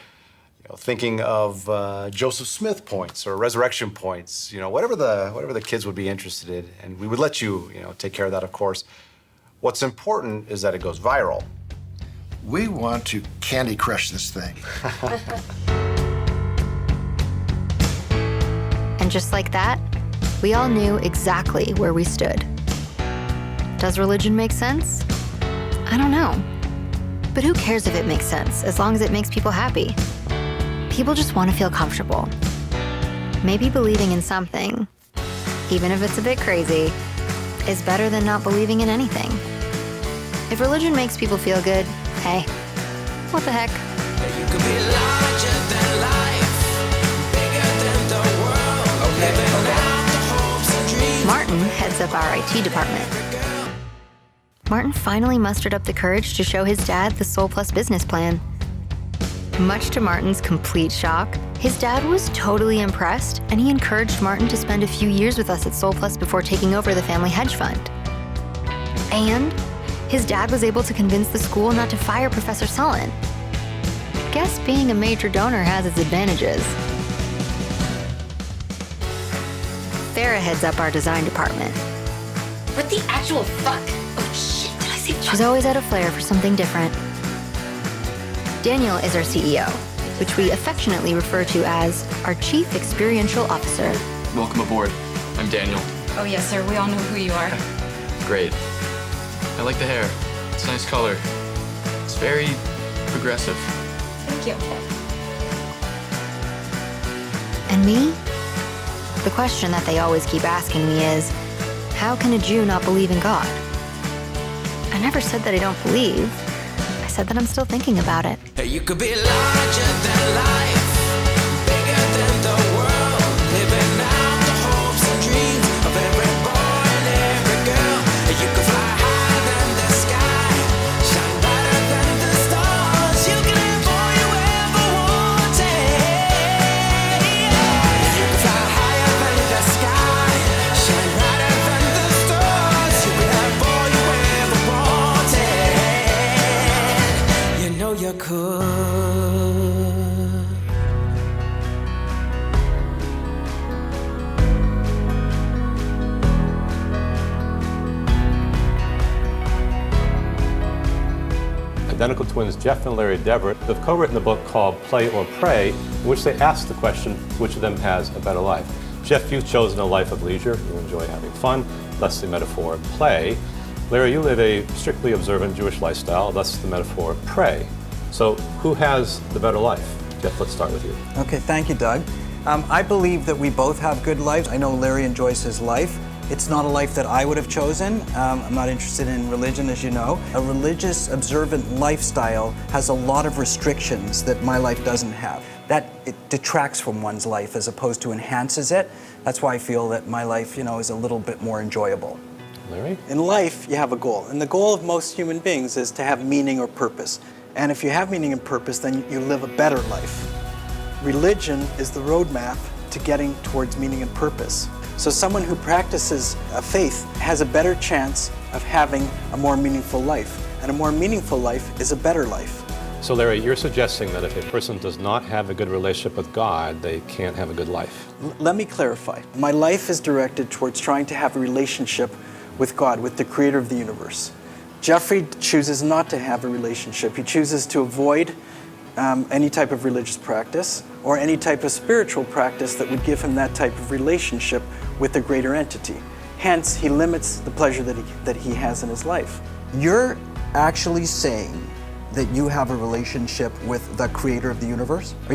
thinking of Joseph Smith points or resurrection points, whatever the kids would be interested in. And we would let you, take care of that, of course. What's important is that it goes viral. We want to Candy Crush this thing. And just like that, we all knew exactly where we stood. Does religion make sense? I don't know. But who cares if it makes sense, as long as it makes people happy? People just want to feel comfortable. Maybe believing in something, even if it's a bit crazy, is better than not believing in anything. If religion makes people feel good, hey, what the heck? You could be larger than life, bigger than the world. Martin heads up our IT department. Martin finally mustered up the courage to show his dad the Soul Plus business plan. Much to Martin's complete shock, his dad was totally impressed, and he encouraged Martin to spend a few years with us at Soul Plus before taking over the family hedge fund. And his dad was able to convince the school not to fire Professor Sullen. Guess being a major donor has its advantages. Farah heads up our design department. What the actual fuck? Oh shit, did I say fuck? She's always had a flair for something different. Daniel is our CEO, which we affectionately refer to as our Chief Experiential Officer. Welcome aboard. I'm Daniel. Oh yes, sir, we all know who you are. Great. I like the hair. It's a nice color. It's very progressive. Thank you. And me? The question that they always keep asking me is, how can a Jew not believe in God? I never said that I don't believe. I said that I'm still thinking about it. You could be larger than life, bigger than the world, living out the hopes and dreams of every boy and every girl. You could fly higher than the sky, shine brighter than the stars. You can have all you ever wanted. You could fly higher than the sky, shine brighter than the stars. You can have all you ever wanted. You know you could. Identical twins Jeff and Larry Deverett have co-written a book called Play or Pray, in which they ask the question, which of them has a better life? Jeff, you've chosen a life of leisure. You enjoy having fun, thus the metaphor play. Larry, you live a strictly observant Jewish lifestyle, thus the metaphor pray. So who has the better life? Jeff, let's start with you. Okay, thank you, Doug. I believe that we both have good lives. I know Larry enjoys his life. It's not a life that I would have chosen. I'm not interested in religion, as you know. A religious, observant lifestyle has a lot of restrictions that my life doesn't have. It detracts from one's life as opposed to enhances it. That's why I feel that my life, is a little bit more enjoyable. Larry? In life, you have a goal. And the goal of most human beings is to have meaning or purpose. And if you have meaning and purpose, then you live a better life. Religion is the roadmap to getting towards meaning and purpose. So someone who practices a faith has a better chance of having a more meaningful life. And a more meaningful life is a better life. So Larry, you're suggesting that if a person does not have a good relationship with God, they can't have a good life. Let me clarify. My life is directed towards trying to have a relationship with God, with the creator of the universe. Jeffrey chooses not to have a relationship. He chooses to avoid any type of religious practice or any type of spiritual practice that would give him that type of relationship with a greater entity. Hence, he limits the pleasure that he has in his life. You're actually saying that you have a relationship with the creator of the universe? Are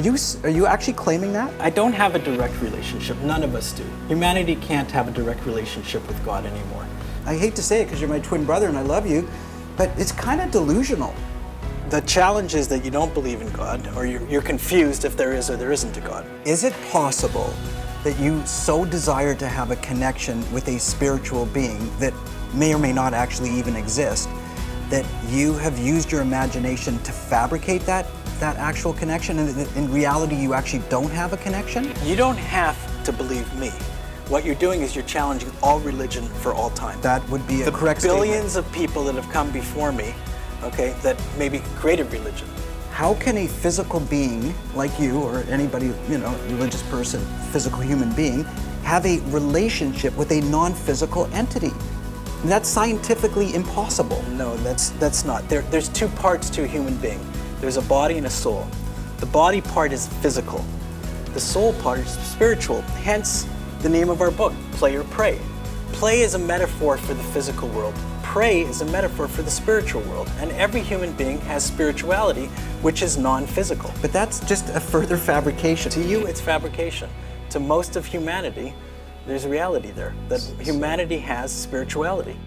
you actually claiming that? I don't have a direct relationship. None of us do. Humanity can't have a direct relationship with God anymore. I hate to say it because you're my twin brother and I love you, but it's kind of delusional. The challenge is that you don't believe in God, or you're confused if there is or there isn't a God. Is it possible that you so desire to have a connection with a spiritual being that may or may not actually even exist, that you have used your imagination to fabricate that actual connection, and that in reality you actually don't have a connection? You don't have to believe me. What you're doing is you're challenging all religion for all time. That would be a correct statement. The billions of people that have come before me, okay, that maybe created religion. How can a physical being like you or anybody, religious person, physical human being, have a relationship with a non-physical entity? That's scientifically impossible. No, that's not. There's two parts to a human being. There's a body and a soul. The body part is physical. The soul part is spiritual, hence the name of our book, Play or Pray. Play is a metaphor for the physical world. Pray is a metaphor for the spiritual world. And every human being has spirituality, which is non-physical. But that's just a further fabrication. To you, it's fabrication. To most of humanity, there's reality there, that humanity has spirituality.